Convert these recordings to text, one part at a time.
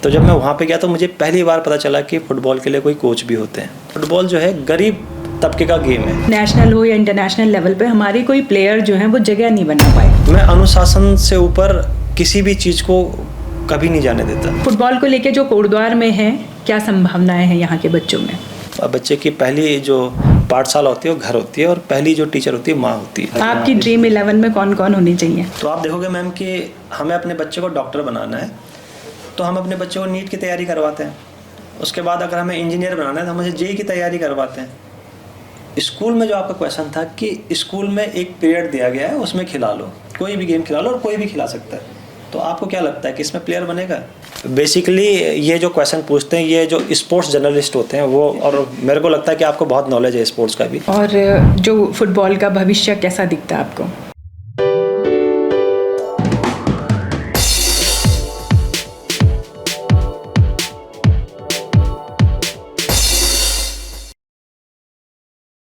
तो जब मैं वहाँ पे गया तो मुझे पहली बार पता चला कि फ़ुटबॉल के लिए कोई कोच भी होते हैं। फ़ुटबॉल जो है गरीब तबके का गेम है। नेशनल हो या इंटरनेशनल लेवल पे हमारी कोई प्लेयर जो है वो जगह नहीं बना पाए। मैं अनुशासन से ऊपर किसी भी चीज़ को कभी नहीं जाने देता। फुटबॉल को लेके जो कोटद्वार में है, क्या संभावनाएं हैं यहाँ के बच्चों में? बच्चे की पहली जो पाठशाला होती है वो घर होती है और पहली जो टीचर होती है माँ होती है। आपकी ड्रीम 11 में कौन कौन होनी चाहिए? तो आप देखोगे मैम कि हमें अपने बच्चे को डॉक्टर बनाना है तो हम अपने बच्चे को नीट की तैयारी करवाते हैं। उसके बाद अगर हमें इंजीनियर बनाना है तो हम उसे जेईई की तैयारी करवाते हैं। स्कूल में जो आपका क्वेश्चन था कि स्कूल में एक पीरियड दिया गया है उसमें खिला लो, कोई भी गेम खिला लो और कोई भी खिला सकता है, तो आपको क्या लगता है कि इसमें प्लेयर बनेगा? बेसिकली ये जो क्वेश्चन पूछते हैं ये जो स्पोर्ट्स जर्नलिस्ट होते हैं वो, और मेरे को लगता है कि आपको बहुत नॉलेज है स्पोर्ट्स का भी। और जो फुटबॉल का भविष्य कैसा दिखता है आपको?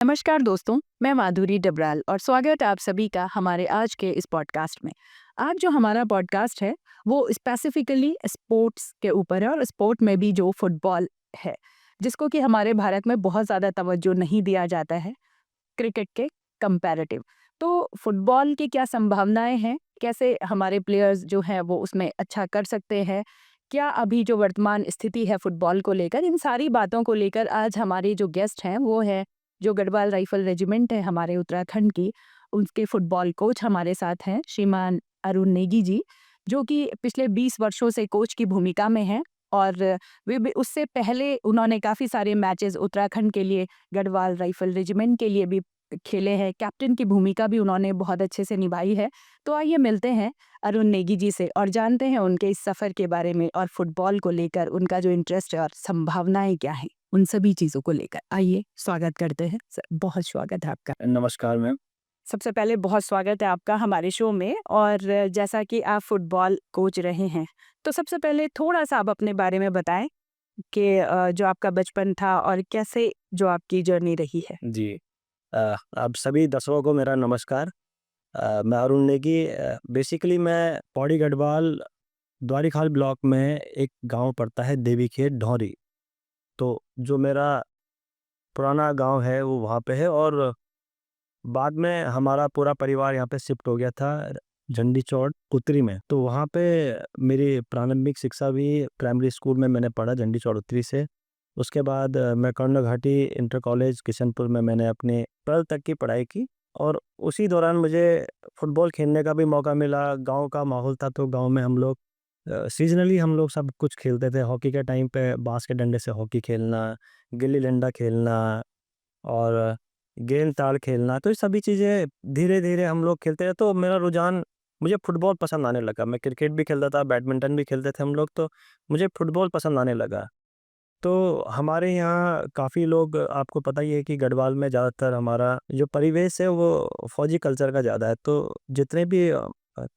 नमस्कार दोस्तों, मैं माधुरी डबराल और स्वागत है आप सभी का हमारे आज के इस पॉडकास्ट में। आज जो हमारा पॉडकास्ट है वो स्पेसिफिकली स्पोर्ट्स के ऊपर है और स्पोर्ट में भी जो फुटबॉल है जिसको कि हमारे भारत में बहुत ज़्यादा तवज्जो नहीं दिया जाता है क्रिकेट के कंपैरेटिव। तो फुटबॉल की क्या संभावनाएं हैं, कैसे हमारे प्लेयर्स जो हैं वो उसमें अच्छा कर सकते हैं, क्या अभी जो वर्तमान स्थिति है फुटबॉल को लेकर, इन सारी बातों को लेकर आज हमारे जो गेस्ट हैं वो है जो गढ़वाल राइफल रेजिमेंट है हमारे उत्तराखंड की, उनके फुटबॉल कोच हमारे साथ हैं श्रीमान अरुण नेगी जी, जो कि पिछले 20 वर्षों से कोच की भूमिका में हैं और वे भी उससे पहले उन्होंने काफ़ी सारे मैचेस उत्तराखंड के लिए गढ़वाल राइफल रेजिमेंट के लिए भी खेले हैं। कैप्टन की भूमिका भी उन्होंने बहुत अच्छे से निभाई है। तो आइए मिलते हैं अरुण नेगी जी से और जानते हैं उनके इस सफ़र के बारे में और फुटबॉल को लेकर उनका जो इंटरेस्ट है और संभावनाएं क्या हैं, उन सभी चीज़ों को लेकर। आइए स्वागत करते हैं सर, बहुत स्वागत है आपका। नमस्कार मैम। सबसे पहले बहुत स्वागत है आपका हमारे शो में। और जैसा कि आप फुटबॉल कोच रहे हैं तो सबसे पहले थोड़ा सा आप अपने बारे में बताएं कि जो आपका बचपन था और कैसे जो आपकी जर्नी रही है। जी। आप सभी दर्शकों को मेरा नमस्कार। मैं अरुण नेगी। बेसिकली मैं पौड़ी गढ़वाल द्वारीखाल ब्लॉक में एक गांव पड़ता है देवीखेत ढौरी, तो जो मेरा पुराना गांव है वो वहाँ पे है और बाद में हमारा पूरा परिवार यहाँ पे शिफ्ट हो गया था झंडी चौड़ उत्तरी में। तो वहाँ पे मेरी प्रारंभिक शिक्षा भी प्राइमरी स्कूल में मैंने पढ़ा झंडी चौड़ उत्तरी से। उसके बाद मैं कर्ण घाटी इंटर कॉलेज किशनपुर में मैंने अपने 12th तक की पढ़ाई की और उसी दौरान मुझे फुटबॉल खेलने का भी मौका मिला। गांव का माहौल था तो गांव में हम लोग सीजनली हम लोग सब कुछ खेलते थे। हॉकी के टाइम पे बांस के डंडे से हॉकी खेलना, गिल्ली डंडा खेलना और गेंद ताड़ खेलना, तो ये सभी चीज़ें धीरे धीरे हम लोग खेलते रहे। तो मेरा रुझान, मुझे फुटबॉल पसंद आने लगा। मैं क्रिकेट भी खेलता था, बैडमिंटन भी खेलते थे हम लोग, तो मुझे फुटबॉल पसंद आने लगा। तो हमारे यहाँ काफ़ी लोग, आपको पता ही है कि गढ़वाल में ज़्यादातर हमारा जो परिवेश है वो फौजी कल्चर का ज़्यादा है। तो जितने भी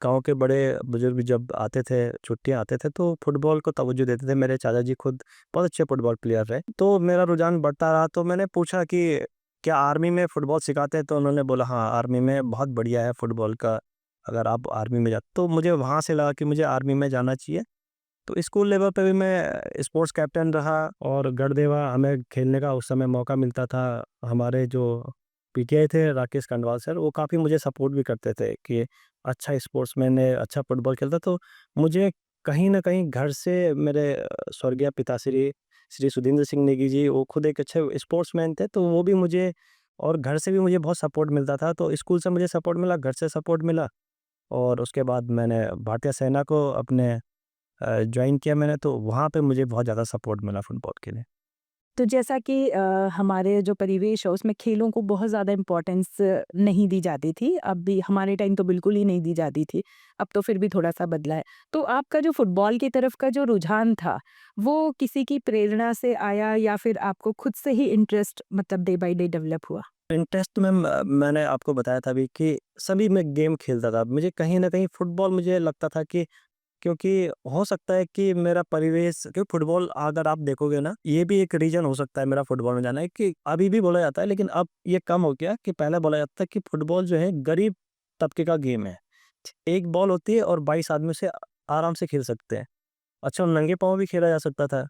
गाँव के बड़े बुजुर्ग जब आते थे, छुट्टियाँ आते थे, तो फुटबॉल को तवज्जो देते थे। मेरे चाचा जी खुद बहुत अच्छे फुटबॉल प्लेयर रहे, तो मेरा रुझान बढ़ता रहा। तो मैंने पूछा कि क्या आर्मी में फुटबॉल सिखाते हैं? तो उन्होंने बोला हाँ, आर्मी में बहुत बढ़िया है फुटबॉल का, अगर आप आर्मी में जाते। तो मुझे वहाँ से लगा कि मुझे आर्मी में जाना चाहिए। तो स्कूल लेवल पे भी मैं स्पोर्ट्स कैप्टन रहा और गढ़देवा हमें खेलने का उस समय मौका मिलता था। हमारे जो पीटीआई थे राकेश कंडवाल सर, वो काफ़ी मुझे सपोर्ट भी करते थे कि अच्छा स्पोर्ट्समैन है, अच्छा फुटबॉल खेलता। तो मुझे कहीं ना कहीं घर से मेरे स्वर्गीय पिताश्री श्री सुधींद्र सिंह नेगी जी, वो खुद एक अच्छे स्पोर्ट्समैन थे, तो वो भी मुझे, और घर से भी मुझे बहुत सपोर्ट मिलता था। तो स्कूल से मुझे सपोर्ट मिला, घर से सपोर्ट मिला और उसके बाद मैंने भारतीय सेना को अपने जॉइन किया मैंने, तो वहाँ पे मुझे बहुत ज़्यादा सपोर्ट मिला फुटबॉल के लिए। तो जैसा कि हमारे जो परिवेश है उसमें खेलों को बहुत ज़्यादा इम्पोर्टेंस नहीं दी जाती थी। अब भी हमारे टाइम तो बिल्कुल ही नहीं दी जाती थी, अब तो फिर भी थोड़ा-सा बदला है। तो आपका जो फुटबॉल की तरफ का जो रुझान था, वो किसी की प्रेरणा से आया या फिर आपको खुद से ही इंटरेस्ट मतलब डे बाय डे डेवलप हुआ? इंटरेस्ट में मैंने आपको बताया था अभी कि सभी में गेम खेलता था। मुझे कहीं न कहीं फुटबॉल मुझे लगता था कि, क्योंकि हो सकता है कि मेरा परिवेश, क्योंकि फुटबॉल अगर आप देखोगे ना, ये भी एक रीज़न हो सकता है मेरा फुटबॉल में जाना है कि अभी भी बोला जाता है, लेकिन अब ये कम हो गया कि पहले बोला जाता था कि फुटबॉल जो है गरीब तबके का गेम है। एक बॉल होती है और 22 आदमी उसे आराम से खेल सकते हैं। अच्छा नंगे पाँव भी खेला जा सकता था।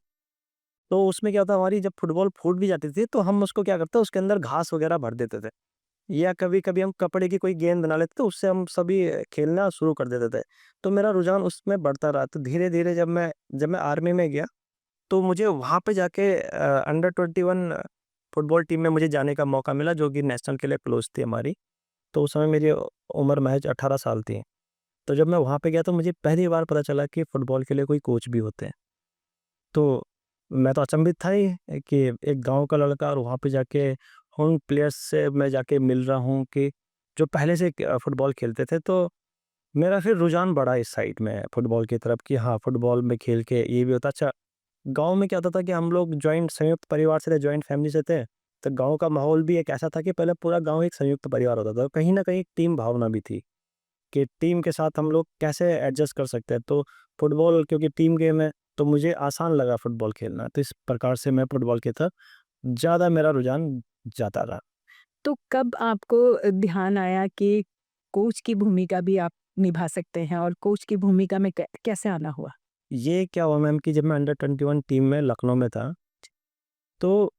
तो उसमें क्या होता हमारी जब फुटबॉल फूट भी जाती थी तो हम उसको क्या करते उसके अंदर घास वगैरह भर देते थे, या कभी-कभी हम कपड़े की कोई गेंद बना लेते तो उससे हम सभी खेलना शुरू कर देते थे। तो मेरा रुझान उसमें बढ़ता रहा। तो धीरे-धीरे जब मैं आर्मी में गया तो मुझे वहाँ पे जाके अंडर 21 फुटबॉल टीम में मुझे जाने का मौका मिला, जो कि नेशनल के लिए क्लोज़ थी हमारी। तो उस समय मेरी उम्र महज़ 18 साल थी। तो जब मैं वहाँ पे गया तो मुझे पहली बार पता चला कि फुटबॉल के लिए कोई कोच भी होते हैं। तो मैं तो अचंभित था ही कि एक गाँव का लड़का और वहाँ पे जाके उन प्लेयर्स से मैं जाके मिल रहा हूँ कि जो पहले से फुटबॉल खेलते थे। तो मेरा फिर रुझान बढ़ा इस साइड में फुटबॉल की तरफ कि हाँ, फुटबॉल में खेल के ये भी होता। अच्छा, गाँव में क्या होता था कि हम लोग जॉइंट संयुक्त परिवार से थे, जॉइंट फैमिली से थे। तो गाँव का माहौल भी एक ऐसा था कि पहले पूरा गाँव एक संयुक्त परिवार होता था। कहीं न कहीं टीम भावना भी थी कि टीम के साथ हम लोग कैसे एडजस्ट कर सकते हैं। तो फुटबॉल क्योंकि टीम गेम है, तो मुझे आसान लगा फुटबॉल खेलना। तो इस प्रकार से मैं फुटबॉल की तरफ ज़्यादा मेरा रुझान जाता रहा। तो कब आपको ध्यान आया कि कोच की भूमिका भी आप निभा सकते हैं और कोच की भूमिका में कैसे आना हुआ? ये क्या हुआ मैम कि जब मैं अंडर 21 टीम में लखनऊ में था, तो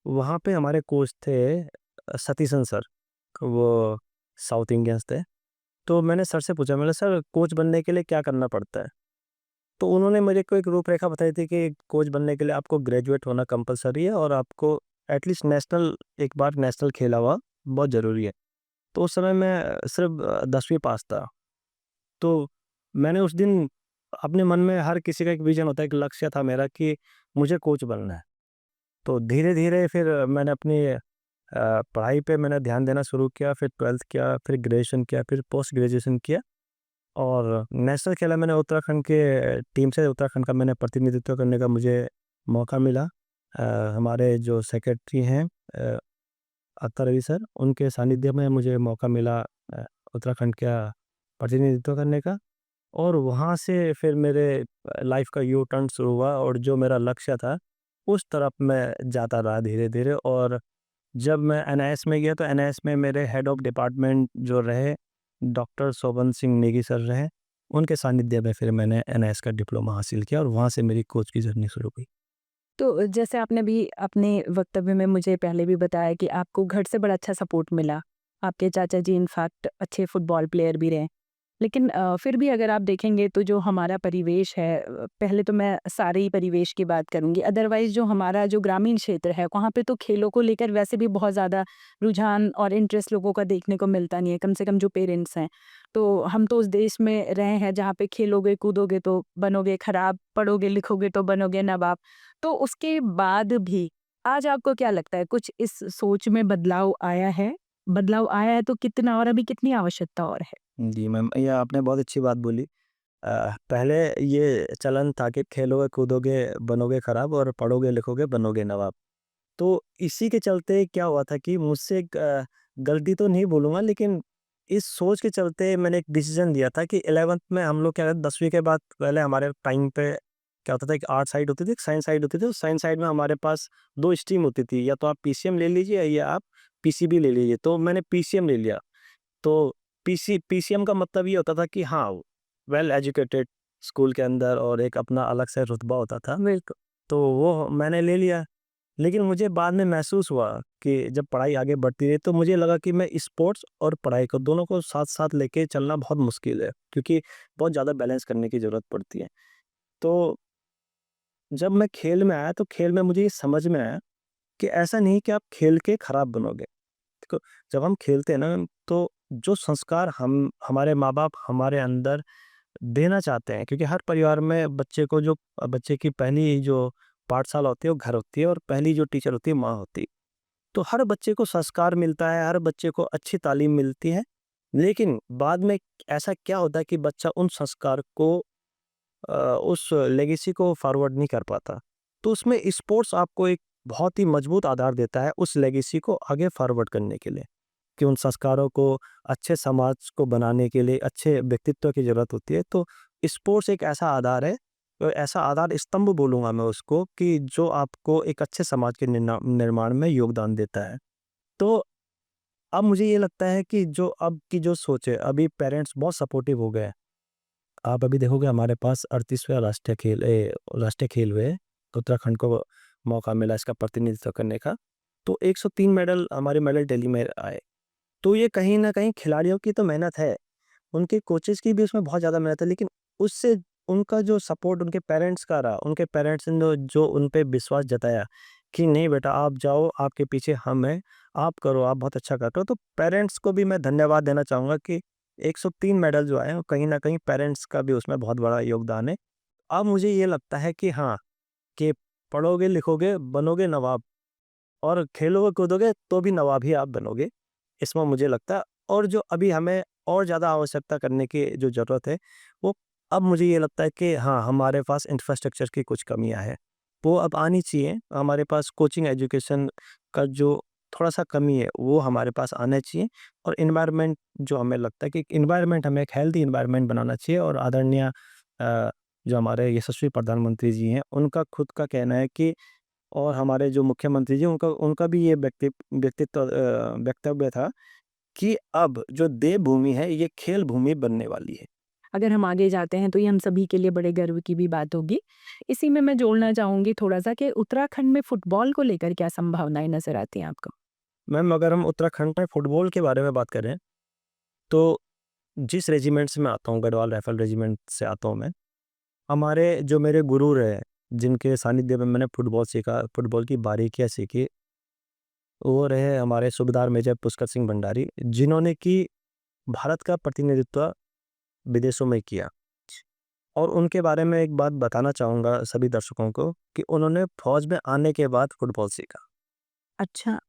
वहाँ पे हमारे कोच थे सतीशन सर, वो साउथ इंडियंस थे। तो मैंने सर से पूछा, मैंने सर कोच बनने के लिए क्या करना पड़ता है? तो उन्होंने मेरे को एक रूपरेखा बताई थी कि कोच बनने के लिए आपको ग्रेजुएट होना कंपलसरी है और आपको एटलीस्ट नेशनल एक बार नेशनल खेला हुआ बहुत ज़रूरी है। तो उस समय मैं सिर्फ़ 10वीं पास था। तो मैंने उस दिन अपने मन में हर किसी का एक विज़न होता है, एक लक्ष्य था मेरा कि मुझे कोच बनना है। तो धीरे-धीरे फिर मैंने अपनी पढ़ाई पे मैंने ध्यान देना शुरू किया, फिर 12th किया, फिर ग्रेजुएशन किया, फिर पोस्ट ग्रेजुएशन किया और नेशनल खेला मैंने उत्तराखंड के टीम से। उत्तराखंड का मैंने प्रतिनिधित्व करने का मुझे मौका मिला। हमारे जो सेक्रेटरी हैं अख्तर अली सर, उनके सानिध्य में मुझे मौका मिला उत्तराखंड का प्रतिनिधित्व करने का। और वहाँ से फिर मेरे लाइफ का यू टर्न शुरू हुआ और जो मेरा लक्ष्य था, उस तरफ मैं जाता रहा धीरे-धीरे। और जब मैं एनआईएस में गया तो एनआईएस में मेरे हेड ऑफ़ डिपार्टमेंट जो रहे, डॉक्टर शोभन सिंह नेगी सर रहे। उनके सानिध्य में फिर मैंने एनआईएस का डिप्लोमा हासिल किया और वहाँ से मेरी कोच की जर्नी शुरू हुई। तो जैसे आपने भी अपने वक्तव्य में मुझे पहले भी बताया कि आपको घर से बड़ा अच्छा सपोर्ट मिला। आपके चाचा जी इनफैक्ट अच्छे फुटबॉल प्लेयर भी रहे। लेकिन फिर भी अगर आप देखेंगे तो जो हमारा परिवेश है पहले तो मैं सारे ही परिवेश की बात करूँगी। अदरवाइज़ जो हमारा जो ग्रामीण क्षेत्र है वहाँ पे तो खेलों को लेकर वैसे भी बहुत ज़्यादा रुझान और इंटरेस्ट लोगों का देखने को मिलता नहीं है, कम से कम जो पेरेंट्स हैं। तो हम तो उस देश में रहे हैं जहाँ पे खेलोगे, कूदोगे तो बनोगे खराब, पढ़ोगे, लिखोगे तो बनोगे नवाब। तो उसके बाद भी आज आपको क्या लगता है कुछ इस सोच में बदलाव आया है? बदलाव आया है तो कितना और अभी कितनी आवश्यकता और है? जी मैम, ये आपने बहुत अच्छी बात बोली। पहले ये चलन था कि खेलोगे, कूदोगे, बनोगे खराब और पढ़ोगे, लिखोगे, बनोगे नवाब। तो इसी के चलते क्या हुआ था कि मुझसे एक गलती तो नहीं बोलूँगा, लेकिन इस सोच के चलते मैंने एक डिसीज़न लिया था कि 11th में हम लोग क्या करते 10वीं के बाद पहले हमारे टाइम पे क्या होता था, एक आर्ट साइड होती थी, एक साइंस साइड होती थी। उस साइंस साइड में हमारे पास 2 स्ट्रीम होती थी, या तो आप पीसीएम ले लीजिए या आप पीसीबी ले लीजिए। तो मैंने पीसीएम ले लिया। तो पीसीएम का मतलब ये होता था कि हाँ, वेल एजुकेटेड स्कूल के अंदर और एक अपना अलग से रुतबा होता था। बिल्कुल। तो वो मैंने ले लिया। लेकिन मुझे बाद में महसूस हुआ कि जब पढ़ाई आगे बढ़ती रही तो मुझे लगा कि मैं स्पोर्ट्स और पढ़ाई को दोनों को साथ-साथ लेके चलना बहुत मुश्किल है, क्योंकि बहुत ज़्यादा बैलेंस करने की ज़रूरत पड़ती है। तो जब मैं खेल में आया तो खेल में मुझे ये समझ में आया कि ऐसा नहीं कि आप खेल के खराब बनोगे। देखो, जब हम खेलते हैं ना तो जो संस्कार हम हमारे माँ-बाप हमारे अंदर देना चाहते हैं, क्योंकि हर परिवार में बच्चे को जो बच्चे की पहली जो पाठशाला होती है वो घर होती है और पहली जो टीचर होती है माँ होती है। तो हर बच्चे को संस्कार मिलता है, हर बच्चे को अच्छी तालीम मिलती है। लेकिन बाद में ऐसा क्या होता है कि बच्चा उन संस्कार को उस लेगेसी को फॉरवर्ड नहीं कर पाता। तो उसमें स्पोर्ट्स आपको एक बहुत ही मजबूत आधार देता है उस लेगेसी को आगे फॉरवर्ड करने के लिए, कि उन संस्कारों को अच्छे समाज को बनाने के लिए अच्छे व्यक्तित्व की ज़रूरत होती है। तो स्पोर्ट्स एक ऐसा आधार है, ऐसा आधार स्तंभ बोलूँगा मैं उसको, कि जो आपको एक अच्छे समाज के निर्माण में योगदान देता है। तो अब मुझे ये लगता है कि जो अब की जो सोच है, अभी पेरेंट्स बहुत सपोर्टिव हो गए हैं। आप अभी देखोगे हमारे पास 38वां राष्ट्रीय खेल हुए, उत्तराखंड को मौका मिला इसका प्रतिनिधित्व करने का। तो 103 मेडल हमारे मेडल टैली में आए। तो ये कहीं न कहीं खिलाड़ियों की तो मेहनत है, उनके कोचेज़ की भी उसमें बहुत ज़्यादा मेहनत है, लेकिन उससे उनका जो सपोर्ट उनके पेरेंट्स का रहा, उनके पेरेंट्स ने जो उन पे विश्वास जताया कि नहीं बेटा आप जाओ, आपके पीछे हम हैं, आप करो, आप बहुत अच्छा करते हो। तो पेरेंट्स को भी मैं धन्यवाद देना चाहूँगा कि 103 मेडल जो आए हैं, कहीं न कहीं पेरेंट्स का भी उसमें बहुत बड़ा योगदान है। अब मुझे ये लगता है कि हाँ, कि पढ़ोगे, लिखोगे, बनोगे नवाब और खेलोगे, कूदोगे तो भी नवाब ही आप बनोगे। इसमें मुझे लगता है और जो अभी हमें और ज़्यादा आवश्यकता करने की जो ज़रूरत है, वो अब मुझे ये लगता है कि हाँ, हमारे पास इंफ्रास्ट्रक्चर की कुछ कमियाँ हैं। वो अब आनी चाहिए। हमारे पास कोचिंग एजुकेशन का जो थोड़ा-सा कमी है, वो हमारे पास आना चाहिए और एनवायरनमेंट जो हमें लगता है कि एनवायरनमेंट हमें एक हेल्दी एनवायरनमेंट बनाना चाहिए और आदरणीय जो हमारे यशस्वी प्रधानमंत्री जी हैं, उनका खुद का कहना है कि और हमारे जो मुख्यमंत्री जी उनका उनका भी ये वक्तव्य था कि अब जो देवभूमि है ये खेल भूमि बनने वाली है। अगर हम आगे जाते हैं तो ये हम सभी के लिए बड़े गर्व की भी बात होगी। इसी में मैं जोड़ना चाहूँगी थोड़ा-सा कि उत्तराखंड में फुटबॉल को लेकर क्या संभावनाएँ नज़र आती हैं आपको? मैम अगर हम उत्तराखंड में फुटबॉल के बारे में बात करें, तो जिस रेजिमेंट से मैं आता हूँ, गढ़वाल राइफल रेजिमेंट से आता हूँ मैं, हमारे जो मेरे गुरु रहे, जिनके सानिध्य में मैंने फुटबॉल सीखा, फुटबॉल की बारीकियाँ सीखी, वो रहे हमारे सूबेदार मेजर पुष्कर सिंह भंडारी, जिन्होंने कि भारत का प्रतिनिधित्व विदेशों में किया। और उनके बारे में एक बात बताना चाहूँगा सभी दर्शकों को कि उन्होंने फ़ौज में आने के बाद फुटबॉल सीखा अच्छा।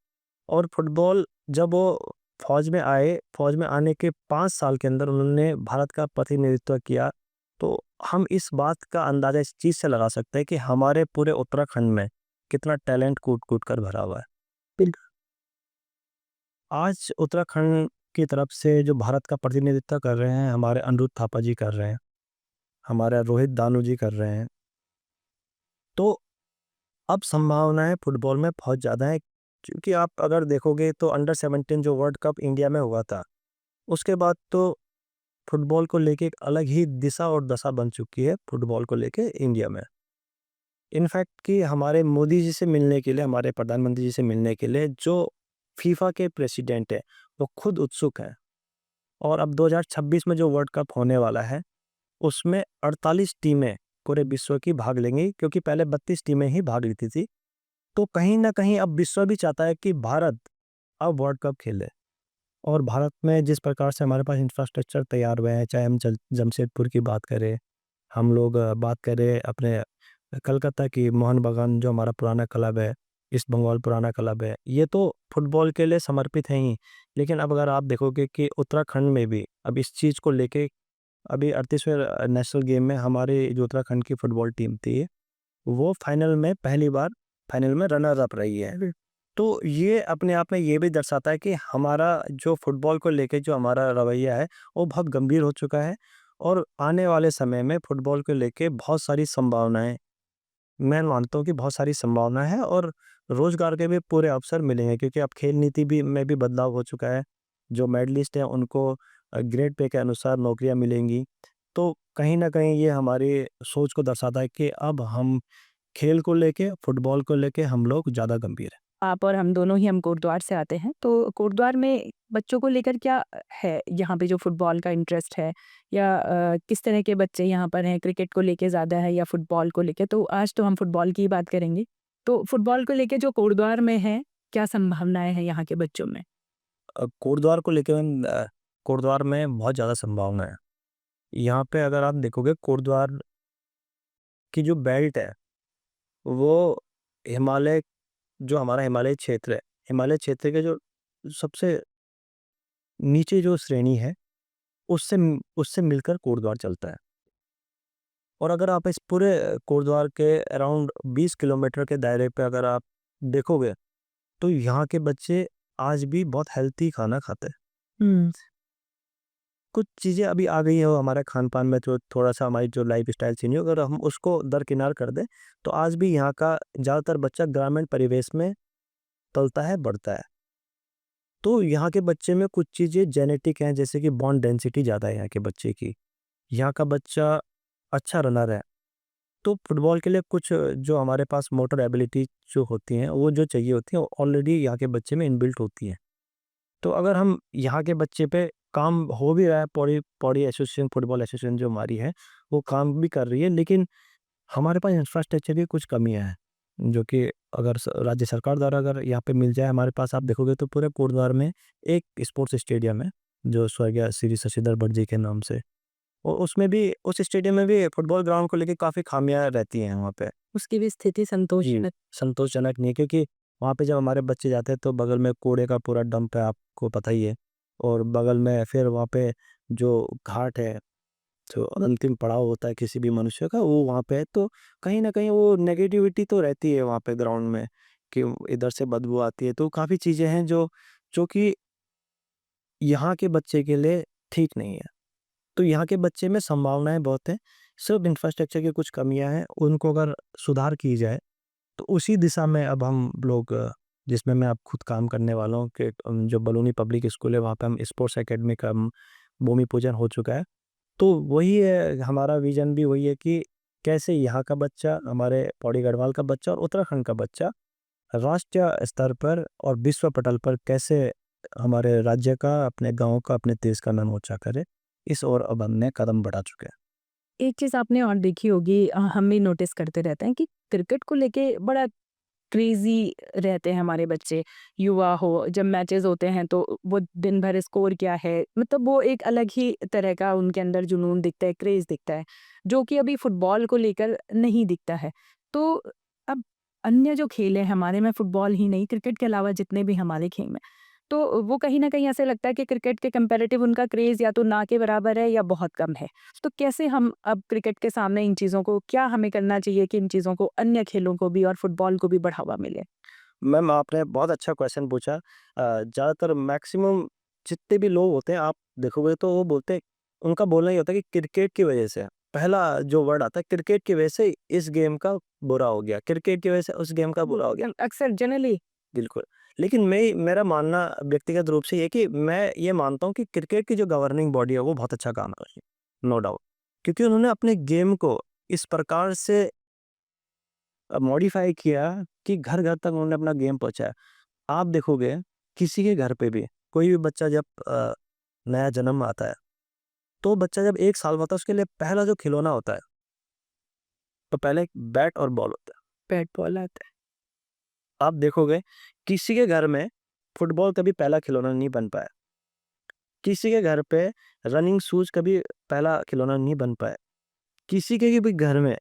और फुटबॉल जब वो फ़ौज में आए, फ़ौज में आने के 5 साल के अंदर उन्होंने भारत का प्रतिनिधित्व किया। तो हम इस बात का अंदाज़ा इस चीज़ से लगा सकते हैं कि हमारे पूरे उत्तराखंड में कितना टैलेंट कूट-कूट कर भरा हुआ है। बिल्कुल। आज उत्तराखंड की तरफ से जो भारत का प्रतिनिधित्व कर रहे हैं, हमारे अनिरुद्ध थापा जी कर रहे हैं, हमारे रोहित दानू जी कर रहे हैं। तो अब संभावनाएँ फुटबॉल में बहुत ज़्यादा हैं क्योंकि आप अगर देखोगे तो अंडर 17 जो वर्ल्ड कप इंडिया में हुआ था, उसके बाद तो फुटबॉल को लेके एक अलग ही दिशा और दशा बन चुकी है फुटबॉल को लेके इंडिया में। इनफैक्ट कि हमारे मोदी जी से मिलने के लिए, हमारे प्रधानमंत्री जी से मिलने के लिए जो फीफा के प्रेसिडेंट हैं, वो खुद उत्सुक हैं और अब 2026 में जो वर्ल्ड कप होने वाला है, उसमें 48 टीमें पूरे विश्व की भाग लेंगी क्योंकि पहले 32 टीमें ही भाग लेती थी। तो कहीं न कहीं अब विश्व भी चाहता है कि भारत अब वर्ल्ड कप खेले और भारत में जिस प्रकार से हमारे पास इंफ्रास्ट्रक्चर तैयार हुए हैं, चाहे हम जमशेदपुर की बात करें, हम लोग बात करें अपने कलकत्ता की मोहन बागान जो हमारा पुराना क्लब है, ईस्ट बंगाल पुराना क्लब है, ये तो फुटबॉल के लिए समर्पित हैं ही। लेकिन अब अगर आप देखोगे कि उत्तराखंड में भी अब इस चीज़ को लेके अभी 38वें नेशनल गेम में हमारे जो उत्तराखंड की फुटबॉल टीम थी, वो फाइनल में पहली बार फाइनल में रनर अप रही है। तो ये अपने आप में ये भी दर्शाता है कि हमारा जो फुटबॉल को लेके जो हमारा रवैया है, वो बहुत गंभीर हो चुका है और आने वाले समय में फुटबॉल को लेके बहुत सारी संभावनाएँ मैं मानता हूँ कि बहुत सारी संभावना है और रोज़गार के भी पूरे अवसर मिलेंगे क्योंकि अब खेल नीति भी में भी बदलाव हो चुका है। जो मेडलिस्ट हैं उनको ग्रेड पे के अनुसार नौकरियाँ मिलेंगी। तो कहीं न कहीं ये हमारी सोच को दर्शाता है कि अब हम खेल को लेके, फुटबॉल को लेके हम लोग ज़्यादा गंभीर हैं। आप और हम दोनों ही हम कोटद्वार से आते हैं, तो कोटद्वार में बच्चों को लेकर क्या है यहाँ पे जो फुटबॉल का इंटरेस्ट है या किस तरह के बच्चे यहाँ पर हैं, क्रिकेट को लेके ज़्यादा है या फुटबॉल को लेके? तो आज तो हम फुटबॉल की ही बात करेंगे। तो फुटबॉल को लेके जो कोटद्वार में है, क्या संभावनाएँ हैं यहाँ के बच्चों में? कोटद्वार को लेके कोटद्वार में बहुत ज़्यादा संभावना है। यहाँ पे अगर आप देखोगे कोटद्वार की जो बेल्ट है, वो हिमालय जो हमारा हिमालय क्षेत्र है, हिमालय क्षेत्र के जो सबसे नीचे जो श्रेणी है, उससे मिलकर कोटद्वार चलता है। और अगर आप इस पूरे कोटद्वार के अराउंड 20 किलोमीटर के दायरे पे अगर आप देखोगे, तो यहाँ के बच्चे आज भी बहुत हेल्थी खाना खाते हैं। हुँ। कुछ चीज़ें अभी आ गई हैं वो हमारे खान-पान में जो थोड़ा-सा हमारी जो लाइफ़स्टाइल चेंज हुई, अगर हम उसको दरकिनार कर दें, तो आज भी यहाँ का ज़्यादातर बच्चा ग्रामीण परिवेश में पलता है, बढ़ता है। तो यहाँ के बच्चे में कुछ चीज़ें जेनेटिक हैं, जैसे कि बोन डेंसिटी ज़्यादा है यहाँ के बच्चे की। यहाँ का बच्चा अच्छा रनर है, तो फुटबॉल के लिए कुछ जो हमारे पास मोटर एबिलिटी जो होती हैं, वो जो चाहिए होती हैं, ऑलरेडी यहाँ के बच्चे में इनबिल्ट होती हैं। तो अगर हम यहाँ के बच्चे पे काम हो भी रहा है, Pauri Pauri association, football association जो हमारी है, वो काम भी कर रही है, लेकिन हमारे पास इंफ्रास्ट्रक्चर की कुछ कमियाँ हैं, जो कि अगर राज्य सरकार द्वारा अगर यहाँ पे मिल जाए हमारे पास, आप देखोगे तो पूरे कोटद्वार में एक स्पोर्ट्स स्टेडियम है, जो स्वर्गीय श्री शशिधर भट्ट जी के नाम से, और उसमें भी, उस स्टेडियम में भी फुटबॉल ग्राउंड को लेके काफ़ी खामियाँ रहती हैं वहाँ पे। उसकी भी स्थिति संतोषजनक संतोषजनक नहीं है, क्योंकि वहाँ पे जब हमारे बच्चे जाते हैं तो बगल में कूड़े का पूरा डंप है, आपको पता ही है, और बगल में फिर वहाँ पे जो घाट है, जो अंतिम पड़ाव होता है किसी भी मनुष्य का, वो वहाँ पे है। तो कहीं न कहीं वो नेगेटिविटी तो रहती है वहाँ पे ग्राउंड में, कि इधर से बदबू आती है, तो काफ़ी चीज़ें हैं जो कि यहाँ के बच्चे के लिए ठीक नहीं है। तो यहाँ के बच्चे में संभावनाएँ बहुत हैं, सिर्फ़ इंफ्रास्ट्रक्चर की कुछ कमियाँ हैं, उनको अगर सुधार की जाए, तो उसी दिशा में अब हम लोग, जिसमें मैं अब खुद काम करने वाला हूँ, कि जो बलूनी पब्लिक स्कूल है, वहाँ पे हम स्पोर्ट्स एकेडमी का भूमि पूजन हो चुका है। तो वही है, हमारा विज़न भी वही है कि कैसे यहाँ का बच्चा, हमारे पौड़ी गढ़वाल का बच्चा और उत्तराखंड का बच्चा राष्ट्रीय स्तर पर और विश्व पटल पर कैसे हमारे राज्य का, अपने गाँव का, अपने देश का नाम ऊँचा करे, इस ओर अब हमने कदम बढ़ा चुके हैं। एक चीज़ आपने और देखी होगी, हम भी नोटिस करते रहते हैं कि क्रिकेट को लेके बड़ा क्रेजी रहते हैं हमारे बच्चे, युवा हो, जब मैचेस होते हैं तो वो दिन भर स्कोर क्या है, मतलब वो एक अलग ही तरह का उनके अंदर जुनून दिखता है, क्रेज दिखता है, जो कि अभी फुटबॉल को लेकर नहीं दिखता है। तो अब अन्य जो खेल है हमारे में, फुटबॉल ही नहीं, क्रिकेट के अलावा जितने भी हमारे खेल में, तो वो कहीं न कहीं ऐसे लगता है कि क्रिकेट के कंपैरेटिव उनका क्रेज़ या तो ना के बराबर है या बहुत कम है। तो कैसे हम अब क्रिकेट के सामने इन चीज़ों को, क्या हमें करना चाहिए कि इन चीज़ों को, अन्य खेलों को भी और फुटबॉल को भी बढ़ावा मिले? मैम, आपने बहुत अच्छा क्वेश्चन पूछा। ज़्यादातर मैक्सिमम जितने भी लोग होते हैं, आप देखोगे तो वो बोलते हैं, उनका बोलना ये होता है कि क्रिकेट की वजह से, पहला जो वर्ड आता है, क्रिकेट की वजह से इस गेम का बुरा हो गया, क्रिकेट की वजह से उस गेम का बुरा हो गया। अक्सर जनरली बिल्कुल। लेकिन मेरा मानना व्यक्तिगत रूप से ये है कि मैं ये मानता हूँ कि क्रिकेट की जो गवर्निंग बॉडी है, वो बहुत अच्छा काम कर रही है, नो डाउट। क्योंकि उन्होंने अपने गेम को इस प्रकार से मॉडिफाई किया कि घर-घर तक उन्होंने अपना गेम पहुँचाया। आप देखोगे, किसी के घर पे भी कोई भी बच्चा जब नया जन्म आता है, तो बच्चा जब 1 साल का होता है, उसके लिए पहला जो खिलौना होता है, तो पहले एक बैट और बॉल होता है। बैट बॉल आता है। आप देखोगे, किसी के घर में फुटबॉल कभी पहला खिलौना नहीं बन पाया। किसी के घर पे रनिंग शूज़ कभी पहला खिलौना नहीं बन पाया। किसी के भी घर में,